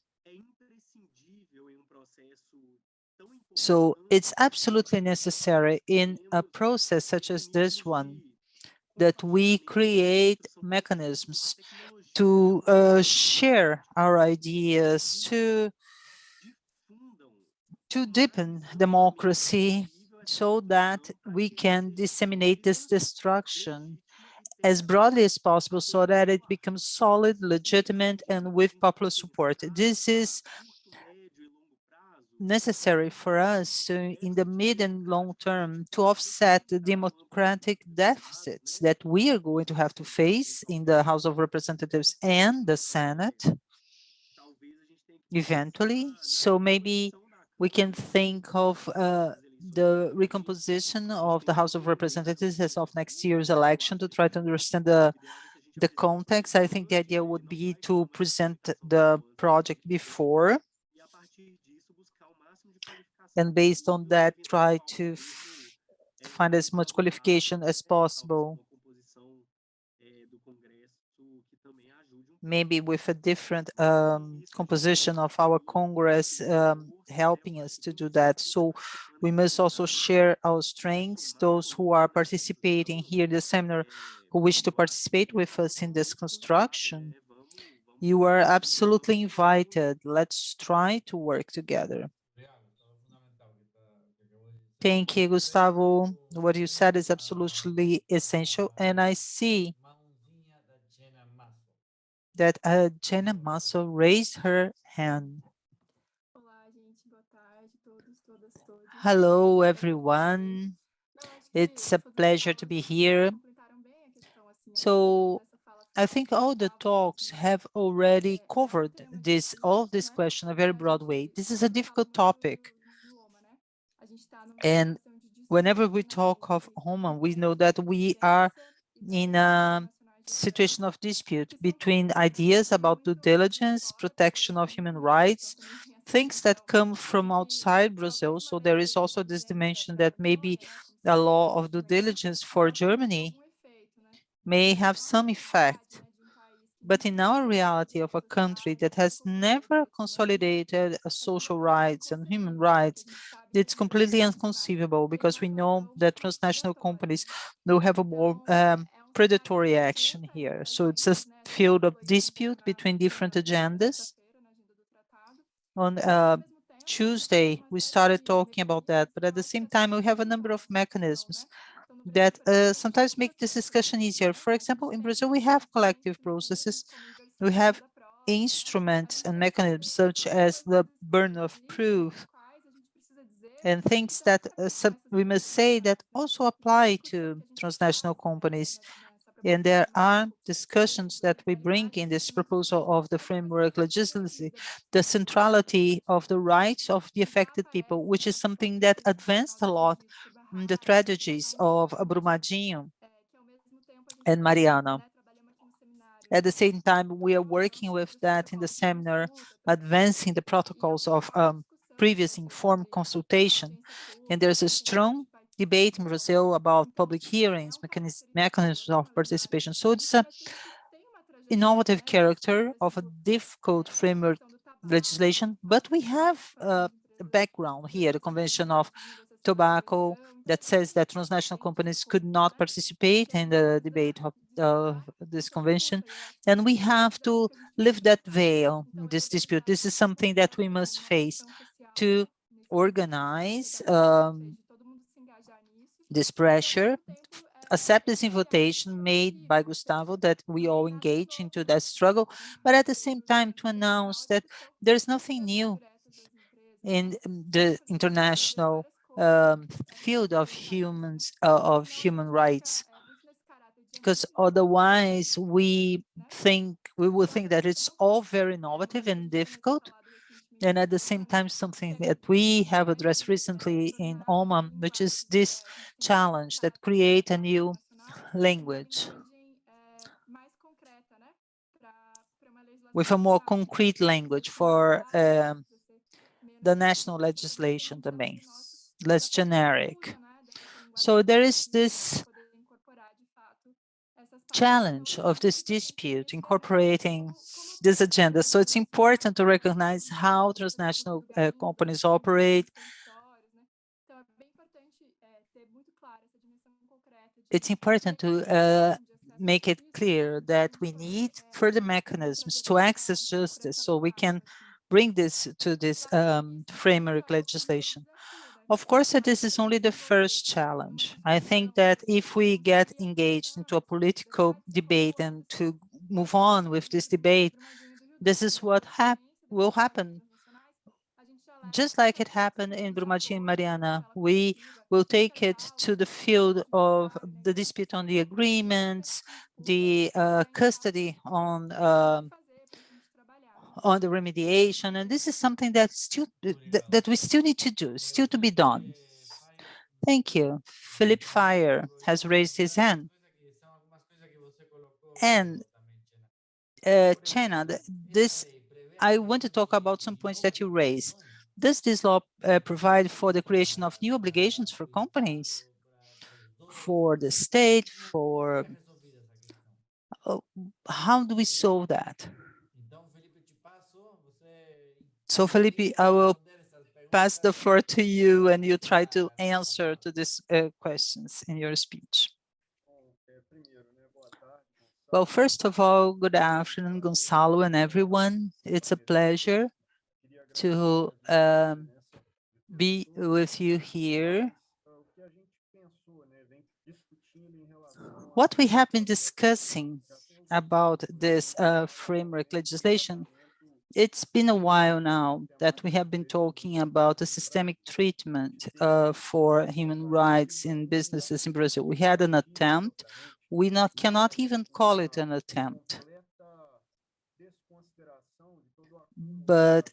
So it's absolutely necessary in a process such as this one that we create mechanisms to share our ideas, to deepen democracy so that we can disseminate this destruction as broadly as possible so that it becomes solid, legitimate, and with popular support. This is necessary for us to, in the mid and long term, to offset the democratic deficits that we are going to have to face in the House of Representatives and the Senate eventually. So maybe we can think of the recomposition of the House of Representatives as of next year's election to try to understand the context. I think the idea would be to present the project before, and based on that, try to find as much qualification as possible. Maybe with a different composition of our Congress helping us to do that. So we must also share our strengths. Those who are participating here in the seminar, who wish to participate with us in this construction, you are absolutely invited. Let's try to work together. Thank you, Gustavo. What you said is absolutely essential. And I see that Jenna Masso raised her hand. Hello, everyone. It's a pleasure to be here. So I think all the talks have already covered all of this question in a very broad way. This is a difficult topic. And whenever we talk of Roma, we know that we are in a situation of dispute between ideas about due diligence, protection of human rights, things that come from outside Brazil. So there is also this dimension that maybe a law of due diligence for Germany may have some effect. But in our reality of a country that has never consolidated social rights and human rights, it's completely inconceivable, because we know that transnational companies will have a more predatory action here. So it's a field of dispute between different agendas. On Tuesday, we started talking about that, but at the same time, we have a number of mechanisms that sometimes make this discussion easier. For example, in Brazil, we have collective processes. We have instruments and mechanisms such as the burden of proof and things that we must say that also apply to transnational companies. And there are discussions that we bring in this proposal of the framework legislation, the centrality of the rights of the affected people, which is something that advanced a lot in the tragedies of Brumadinho and Mariana. At the same time, we are working with that in the seminar, advancing the protocols of previous informed consultation. And there's a strong debate in Brazil about public hearings, mechanisms of participation. So it's an innovative character of a difficult framework legislation, but we have a background here, the Convention of Tobacco, that says that transnational companies could not participate in the debate of this convention. And we have to lift that veil in this dispute. This is something that we must face to organize this pressure, accept this invitation made by Gustavo that we all engage into that struggle, but at the same time to announce that there's nothing new in the international field of human rights, because otherwise we will think that it's all very innovative and difficult. And at the same time, something that we have addressed recently in OMA, which is this challenge that create a new language with a more concrete language for the national legislation domain, less generic. So there is this challenge of this dispute incorporating this agenda. So it's important to recognize how transnational companies operate, it's important to make it clear that we need further mechanisms to access justice so we can bring this to this framework legislation. Of course, this is only the first challenge. I think that if we get engaged into a political debate and to move on with this debate, this is what will happen. Just like it happened in Brumadinho and Mariana, we will take it to the field of the dispute on the agreements, the custody on the remediation, and this is something that that we still need to do, still to be done. Thank you. Philip Fire has raised his hand. And Chena, I want to talk about some points that you raised. Does this law provide for the creation of new obligations for companies, for the state, for how do we solve that? So Felipe, I will pass the floor to you and you try to answer to these questions in your speech. Well, first of all, good afternoon, Gonzalo and everyone. It's a pleasure to be with you here. What we have been discussing about this framework legislation, it's been a while now that we have been talking about the systemic treatment for human rights in businesses in Brazil. We had an attempt. We cannot even call it an attempt. But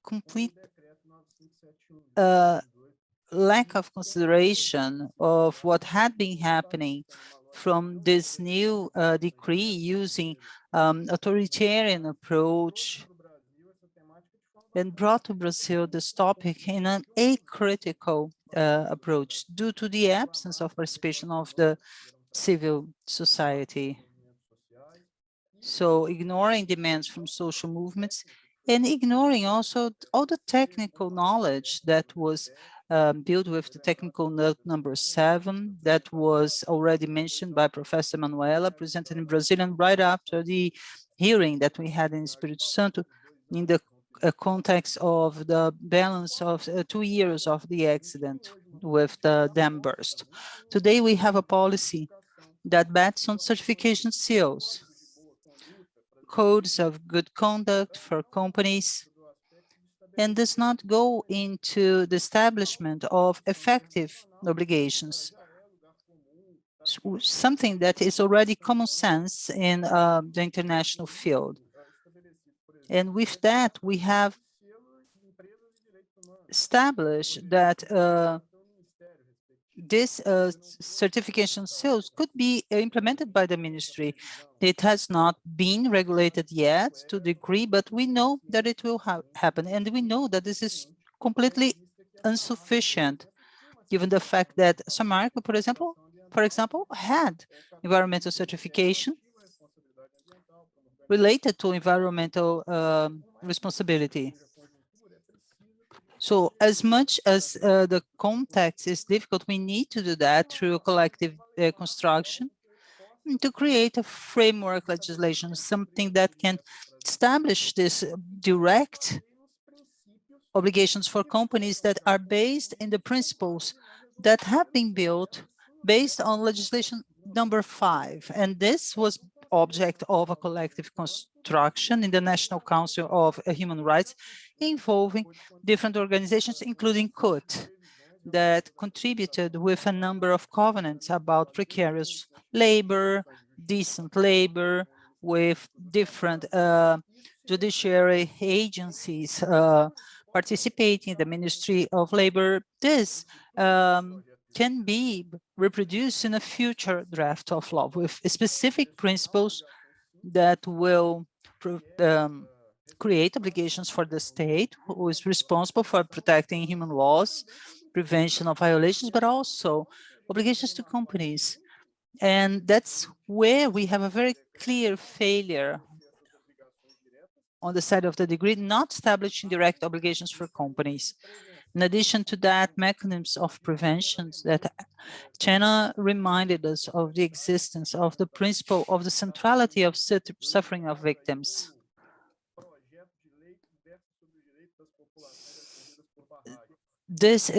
complete lack of consideration of what had been happening from this new decree using authoritarian approach and brought to Brazil this topic in an acritical approach due to the absence of participation of the civil society. So ignoring demands from social movements and ignoring also all the technical knowledge that was built with the technical note number 7 that was already mentioned by Professor Manuela, presented in Brazilian right after the hearing that we had in Espírito Santo in the context of the balance of 2 years of the accident with the dam burst. Today we have a policy that bets on certification seals, codes of good conduct for companies, and does not go into the establishment of effective obligations, something that is already common sense in the international field. And with that, we have established that this certification seals could be implemented by the ministry. It has not been regulated yet to the degree, but we know that it will happen. And we know that this is completely insufficient, given the fact that Samarco, for example, had environmental certification related to environmental responsibility. So as much as the context is difficult, we need to do that through collective construction and to create a framework legislation, something that can establish this direct obligations for companies that are based in the principles that have been built based on legislation number 5. And this was object of a collective construction in the National Council of Human Rights involving different organizations, including CUT, that contributed with a number of covenants about precarious labor, decent labor, with different judiciary agencies participating in the Ministry of Labor. This can be reproduced in a future draft of law with specific principles that will create obligations for the state, who is responsible for protecting human laws, prevention of violations, but also obligations to companies. And that's where we have a very clear failure on the side of the degree, not establishing direct obligations for companies. In addition to that, mechanisms of prevention that China reminded us of the existence of the principle of the centrality of suffering of victims. This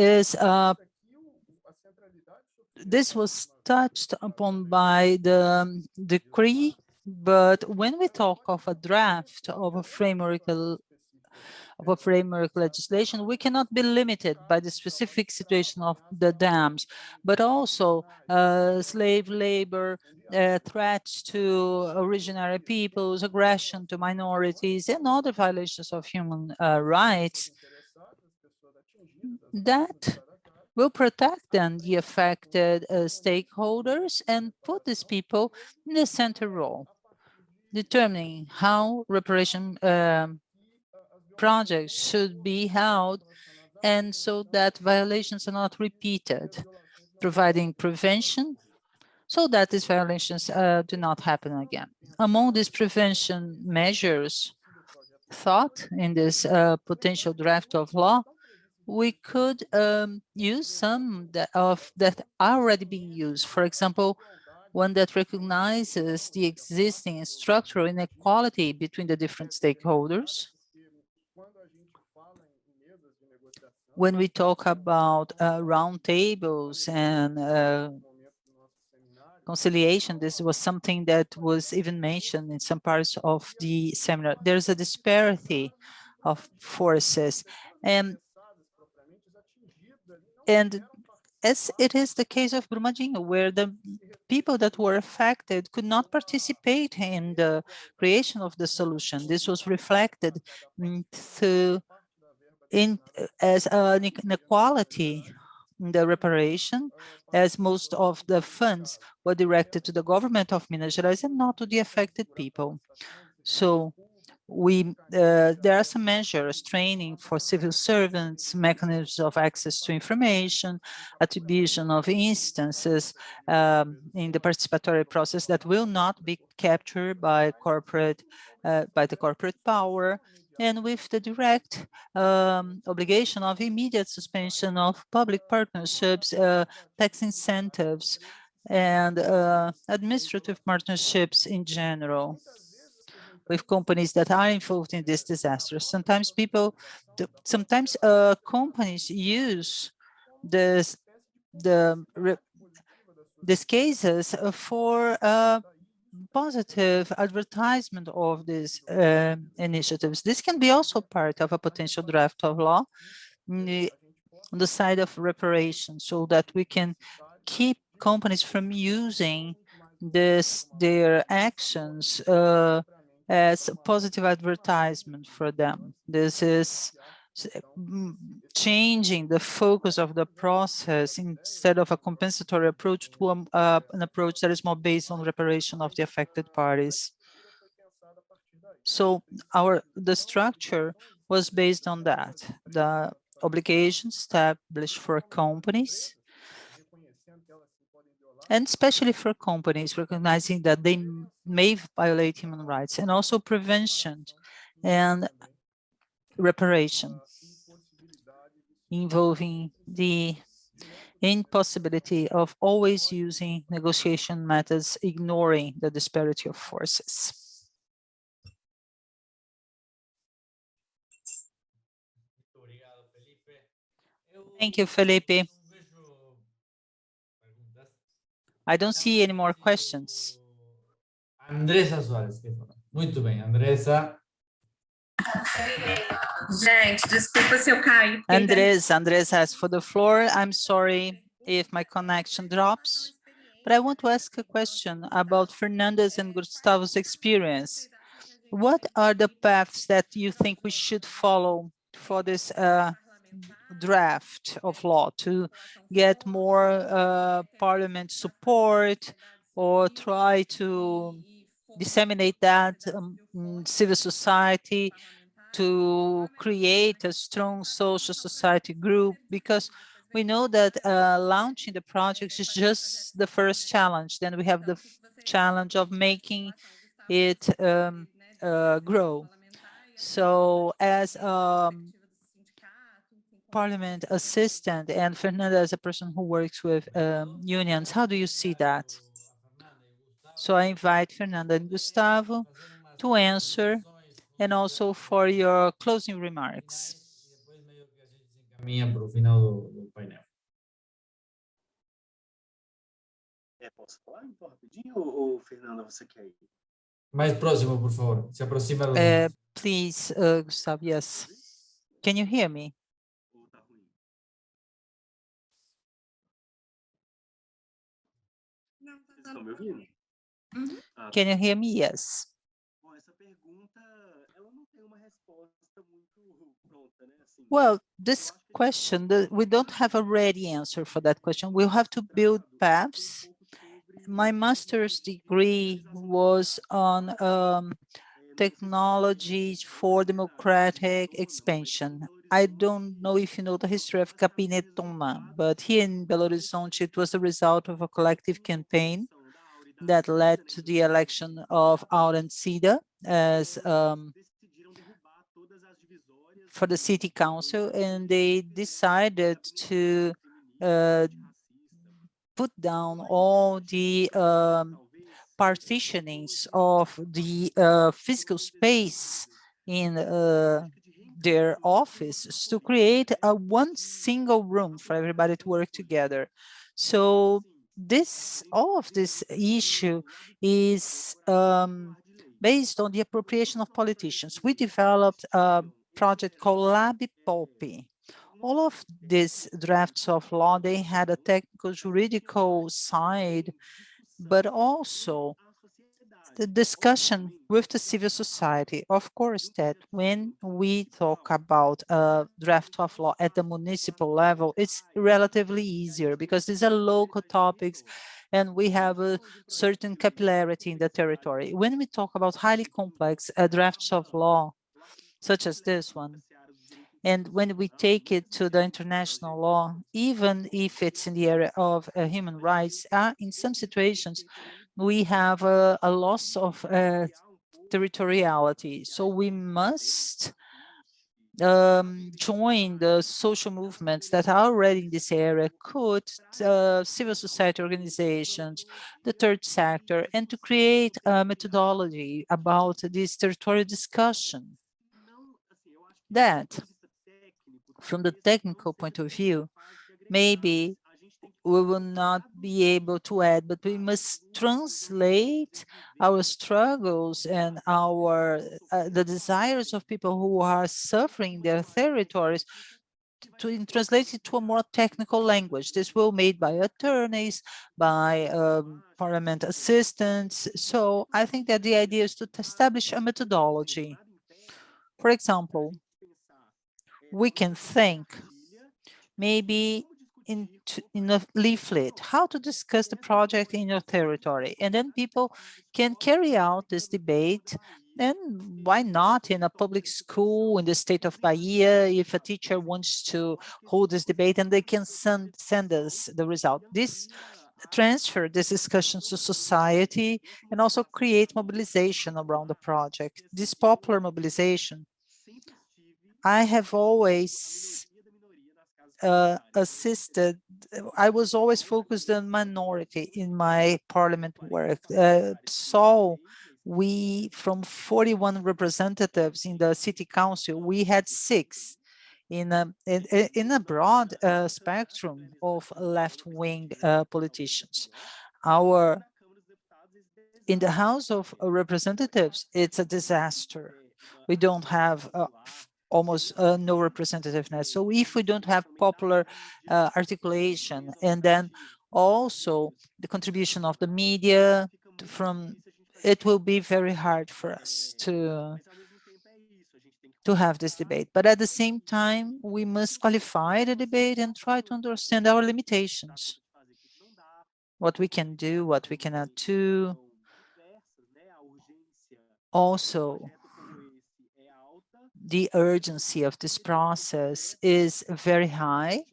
was touched upon by the decree, but when we talk of a draft of a framework legislation, we cannot be limited by the specific situation of the dams, but also slave labor, threats to originary peoples, aggression to minorities, and other violations of human rights that will protect then the affected stakeholders and put these people in the center role, determining how reparation projects should be held, and so that violations are not repeated, providing prevention so that these violations do not happen again. Among these prevention measures thought in this potential draft of law, we could use some that are already being used. For example, one that recognizes the existing structural inequality between the different stakeholders. When we talk about roundtables and conciliation, this was something that was even mentioned in some parts of the seminar. There's a disparity of forces. And as it is the case of Brumadinho, where the people that were affected could not participate in the creation of the solution. This was reflected as an inequality in the reparation, as most of the funds were directed to the government of Minas Gerais and not to the affected people. So there are some measures, training for civil servants, mechanisms of access to information, attribution of instances in the participatory process that will not be captured by the corporate power, and with the direct obligation of immediate suspension of public partnerships, tax incentives, and administrative partnerships in general with companies that are involved in this disaster. Sometimes companies use these cases for positive advertisement of these initiatives. This can be also part of a potential draft of law on the side of reparation, so that we can keep companies from using their actions as a positive advertisement for them. This is changing the focus of the process instead of a compensatory approach to an approach that is more based on reparation of the affected parties. So the structure was based on that, the obligations established for companies, and especially for companies recognizing that they may violate human rights, and also prevention and reparation, involving the impossibility of always using negotiation methods, ignoring the disparity of forces. Thank you, Felipe. I don't see any more questions. Andressa Soares, muito bem, Andressa. Gente, desculpa se eu cair. Andres asks for the floor. I'm sorry if my connection drops, but I want to ask a question about Fernandes and Gustavo's experience. What are the paths that you think we should follow for this draft of law to get more parliament support, or try to disseminate that civil society, to create a strong social society group? Because we know that launching the project is just the first challenge. Then we have the challenge of making it grow. So as parliament assistant and Fernanda as a person who works with unions. How do you see that? So I invite Fernanda and Gustavo to answer and also for your closing remarks. Posso falar então rapidinho ou Fernanda, você quer ir? Mais próximo, por favor. Se aproxima. Please, Gustavo, yes. Can you hear me? Ou tá ruim? Vocês estão me ouvindo? Can you hear me? Yes. Bom, essa pergunta, ela não tem uma resposta muito pronta, né? Assim, Well, this question, we don't have a ready answer for that question. We'll have to build paths. My master's degree was on technologies for democratic expansion. I don't know if you know the history of Capinetoma, but here in Belo Horizonte, it was the result of a collective campaign that led to the election of Aurancida as for the city council, and they decided to put down all the partitionings of the physical space in their office to create a one single room for everybody to work together. So all of this issue is based on the appropriation of politicians. We developed a project called LabPulp. All of these drafts of law, they had a technical juridical side, but also the discussion with the civil society. Of course, that when we talk about a draft of law at the municipal level, it's relatively easier because these are local topics and we have a certain capillarity in the territory. When we talk about highly complex drafts of law, such as this one, and when we take it to the international law, even if it's in the area of human rights, in some situations, we have a loss of territoriality. So we must join the social movements that are already in this area, civil society organizations, the third sector, and to create a methodology about this territorial discussion. That, from the technical point of view, maybe we will not be able to add, but we must translate our struggles and our the desires of people who are suffering their territories to translate it to a more technical language. This will be made by attorneys, by parliament assistants. So I think that the idea is to establish a methodology. For example, we can think maybe in a leaflet, how to discuss the project in your territory. And then people can carry out this debate. And why not in a public school in the state of Bahia, if a teacher wants to hold this debate and they can send us the result. This transfer this discussions to society and also create mobilization around the project. This popular mobilization, I have always assisted, I was always focused on minority in my parliament work. So we, from 41 representatives in the city council, we had 6 in a broad spectrum of left-wing politicians. In the House of Representatives, it's a disaster. We don't have almost no representativeness. So if we don't have popular articulation, and then also the contribution of the media it will be very hard for us to have this debate. But at the same time, we must qualify the debate and try to understand our limitations, what we can do, what we cannot do. Also, the urgency of this process is very high.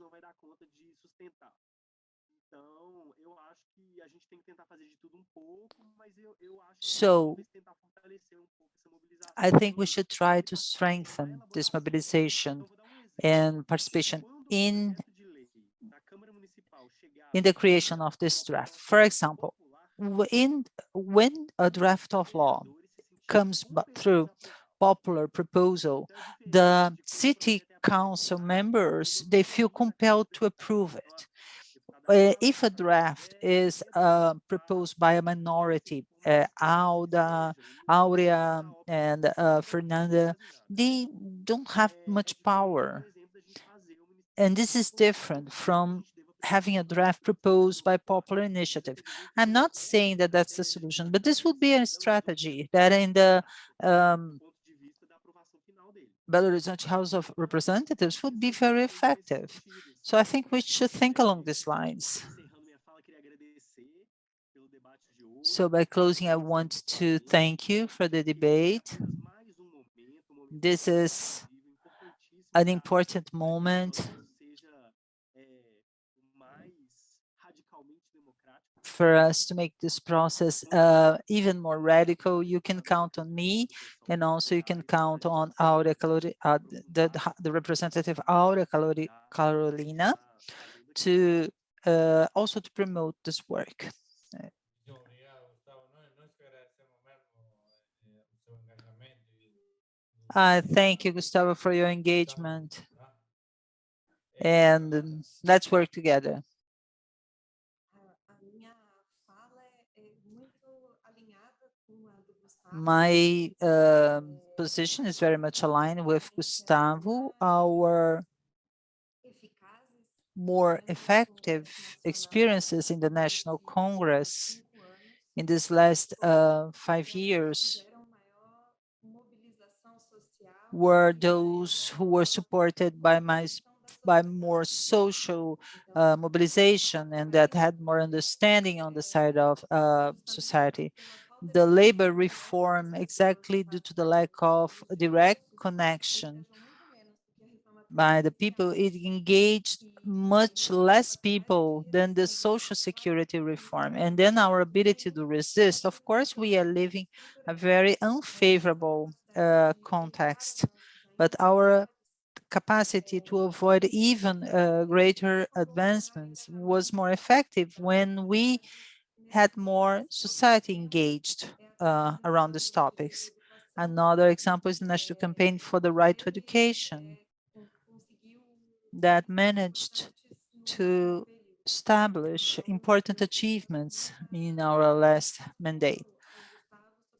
So I think we should try to strengthen this mobilization. and participation in the creation of this draft. For example, when a draft of law comes through popular proposal, the city council members, they feel compelled to approve it. If a draft is proposed by a minority, Alda, Aurea, and Fernanda, they don't have much power. And this is different from having a draft proposed by popular initiative. I'm not saying that that's the solution, but this would be a strategy that in the Belo Horizonte House of Representatives would be very effective. So I think we should think along these lines. So by closing, I want to thank you for the debate. This is an important moment for us to make this process even more radical. You can count on me, and also you can count on the representative Aurea Carolina to also to promote this work. Thank you, Gustavo, for your engagement. And let's work together. My position is very much aligned with Gustavo. Our more effective experiences in the National Congress in these last 5 years were those who were supported by more social mobilization and that had more understanding on the side of society. The labor reform, exactly due to the lack of direct connection by the people, it engaged much less people than the social security reform. And then our ability to resist, of course, we are living a very unfavorable context, but our capacity to avoid even greater advancements was more effective when we had more society engaged around these topics. Another example is the National Campaign for the Right to Education that managed to establish important achievements in our last mandate.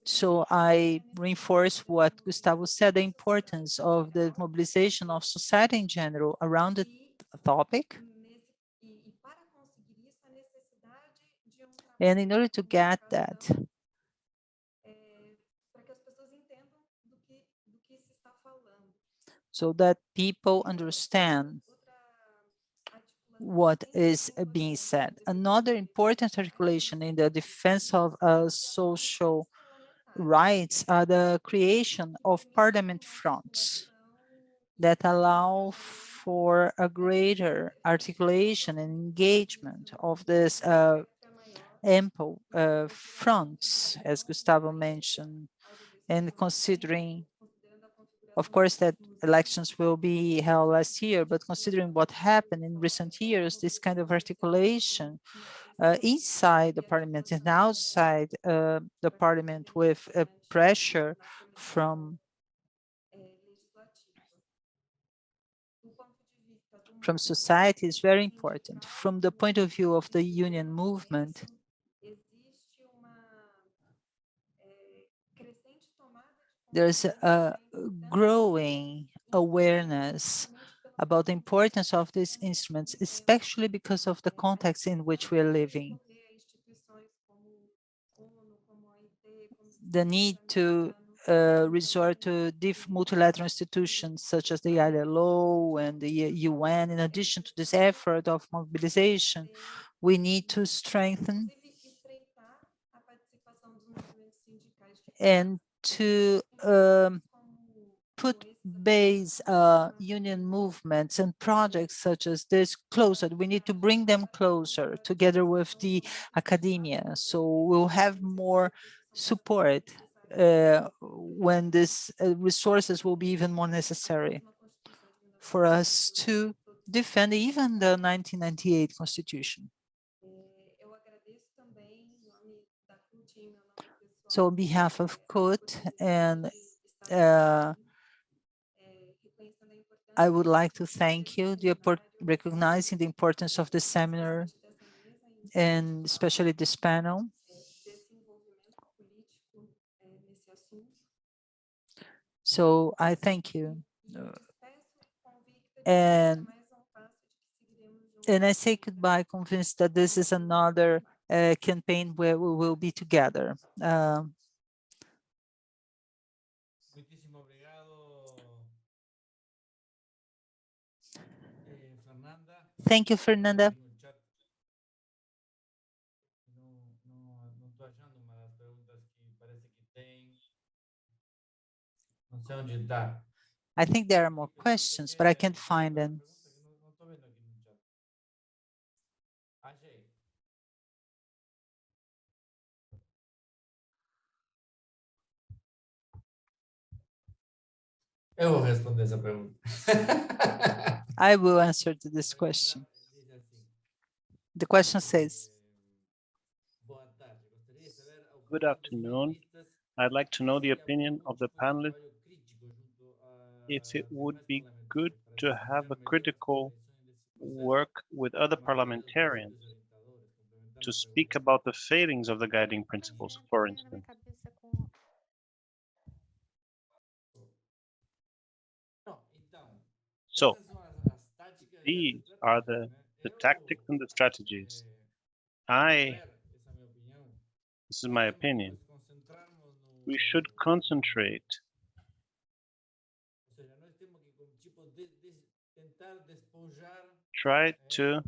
So I reinforce what Gustavo said, the importance of the mobilization of society in general around the topic. And in order to get that, so that people understand what is being said. Another important articulation in the defense of social rights are the creation of parliament fronts that allow for a greater articulation and engagement of this ample fronts, as Gustavo mentioned, and considering, of course, that elections will be held last year, but considering what happened in recent years, this kind of articulation inside the parliament and outside the parliament with pressure from society is very important. From the point of view of the union movement, there's a growing awareness about the importance of these instruments, especially because of the context in which we are living. The need to resort to multilateral institutions such as the ILO and the UN. In addition to this effort of mobilization, we need to strengthen and to put base union movements and projects such as this closer. We need to bring them closer together with the academia. So we'll have more support when these resources will be even more necessary. for us to defend even the 1998 Constitution. So on behalf of CUT and I would like to thank you for recognizing the importance of the seminar and especially this panel. So I thank you. And I say goodbye, convinced that this is another campaign where we will be together. Muchísimo obrigado, Fernanda. Thank you, Fernanda. Não estou achando uma das perguntas que parece que tem. Não sei onde está. I think there are more questions, but I can't find them. Não estou vendo aqui no chat. Achei. Eu vou responder essa pergunta. I will answer to this question. The question says, Good afternoon. I'd like to know the opinion of the panelists if it would be good to have a critical work with other parliamentarians to speak about the failings of the guiding principles, for instance. So these are the tactics and the strategies. This is my opinion, we should concentrate try to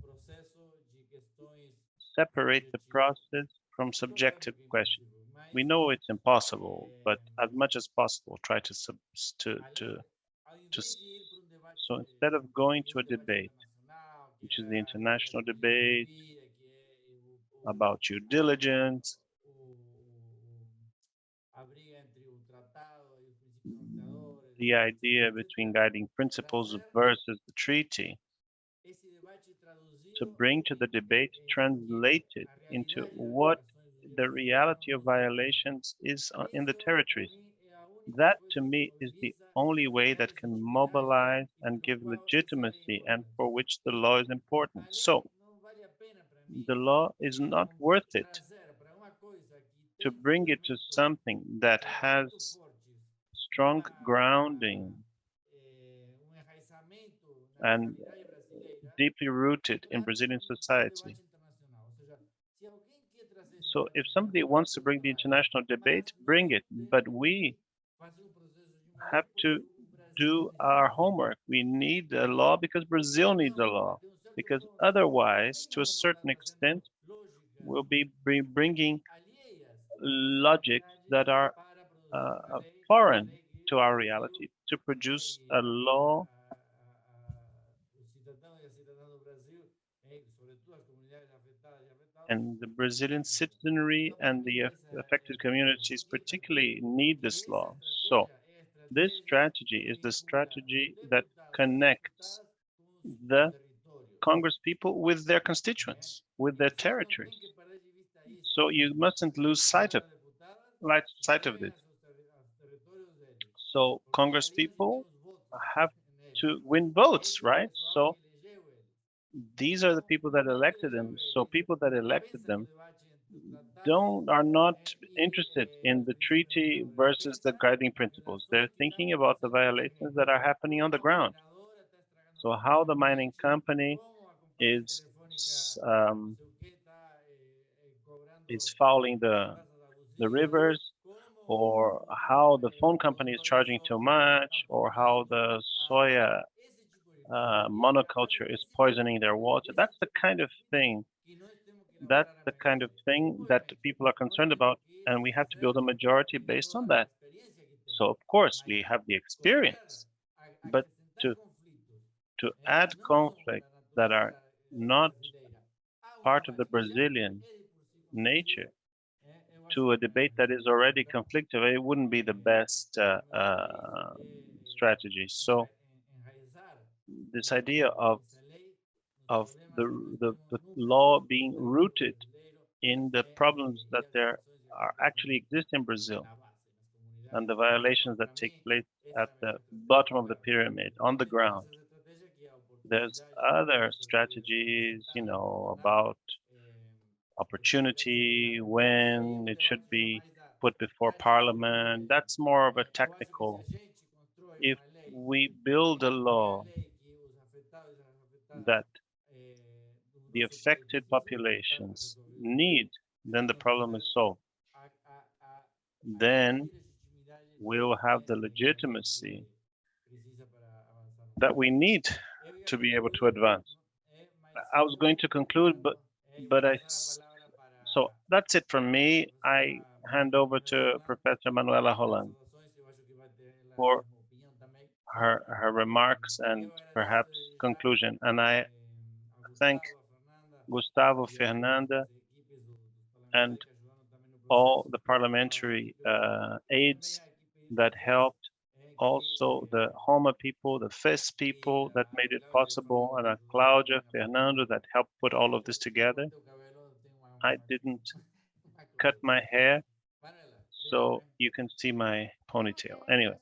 separate the process from subjective questions. We know it's impossible, but as much as possible, try to so instead of going to a debate, which is the international debate about due diligence, the idea between guiding principles versus the treaty, to bring to the debate translated into what the reality of violations is in the territories. That, to me, is the only way that can mobilize and give legitimacy and for which the law is important. So, the law is not worth it to bring it to something that has strong grounding and deeply rooted in Brazilian society. So if somebody wants to bring the international debate, bring it, but we have to do our homework. We need a law because Brazil needs a law, because otherwise, to a certain extent, we'll be bringing logics that are foreign to our reality to produce a law and the Brazilian citizenry and the affected communities particularly need this law. So this strategy is the strategy that connects the Congress people with their constituents, with their territories. So you mustn't lose sight of this. So Congress people have to win votes, right? So these are the people that elected them. So people that elected them are not interested in the treaty versus the guiding principles. They're thinking about the violations that are happening on the ground. So how the mining company is fouling the rivers, or how the phone company is charging too much, or how the soya monoculture is poisoning their water. That's the kind of thing that people are concerned about, and we have to build a majority based on that. So of course we have the experience, but to add conflicts that are not part of the Brazilian nature to a debate that is already conflictive, it wouldn't be the best strategy. So this idea of the law being rooted in the problems that there are actually exist in Brazil and the violations that take place at the bottom of the pyramid, on the ground. There's other strategies, about opportunity, when it should be put before parliament. That's more of a technical. If we build a law that the affected populations need, then the problem is solved. Then we'll have the legitimacy that we need to be able to advance. I was going to conclude, but so that's it from me. I hand over to Professor Manuela Holland for her remarks and perhaps conclusion. And I thank Gustavo, Fernanda, and all the parliamentary aides that helped, also the Homa people, the FIS people that made it possible, and Claudia, Fernando that helped put all of this together. I didn't cut my hair, so you can see my ponytail. Anyway,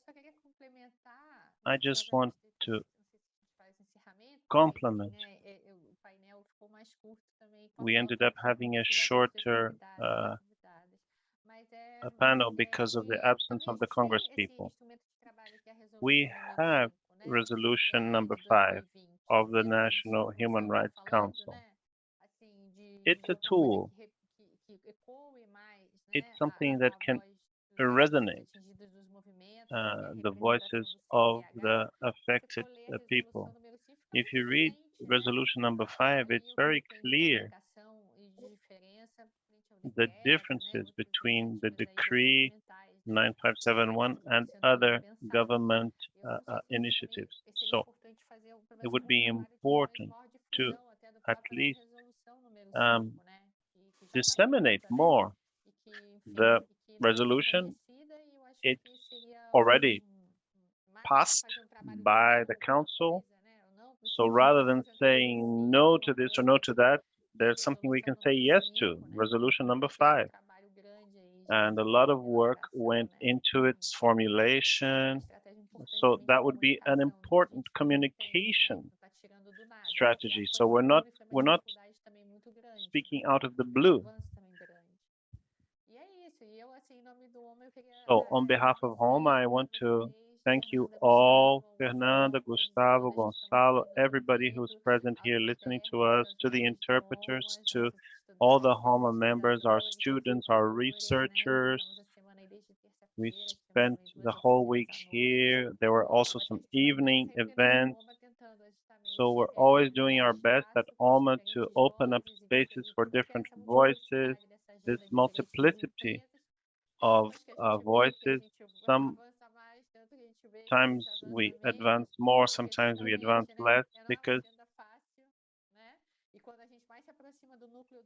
I just want to compliment. We ended up having a shorter a panel because of the absence of the Congress people. We have resolution number 5 of the National Human Rights Council. It's a tool. It's something that can resonate the voices of the affected people. If you read resolution number 5, it's very clear the differences between the decree 9571 and other government initiatives. So it would be important to at least disseminate more the resolution. It's already passed by the council. So rather than saying no to this or no to that, there's something we can say yes to, resolution number 5. And a lot of work went into its formulation. So that would be an important communication strategy. So we're not speaking out of the blue. So on behalf of Homa, I want to thank you all, Fernanda, Gustavo, Gonçalo, everybody who's present here listening to us, to the interpreters, to all the Homa members, our students, our researchers. We spent the whole week here. There were also some evening events. So we're always doing our best at Homa to open up spaces for different voices, this multiplicity of voices. Sometimes we advance more, sometimes we advance less, because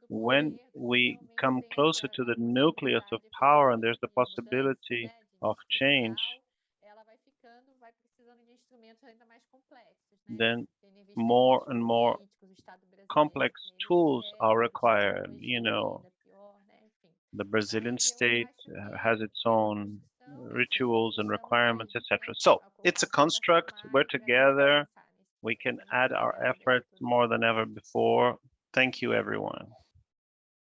when we come closer to the nucleus of power and there's the possibility of change, then more and more complex tools are required. The Brazilian state has its own rituals and requirements, etc. So it's a construct. We're together. We can add our efforts more than ever before. Thank you, everyone.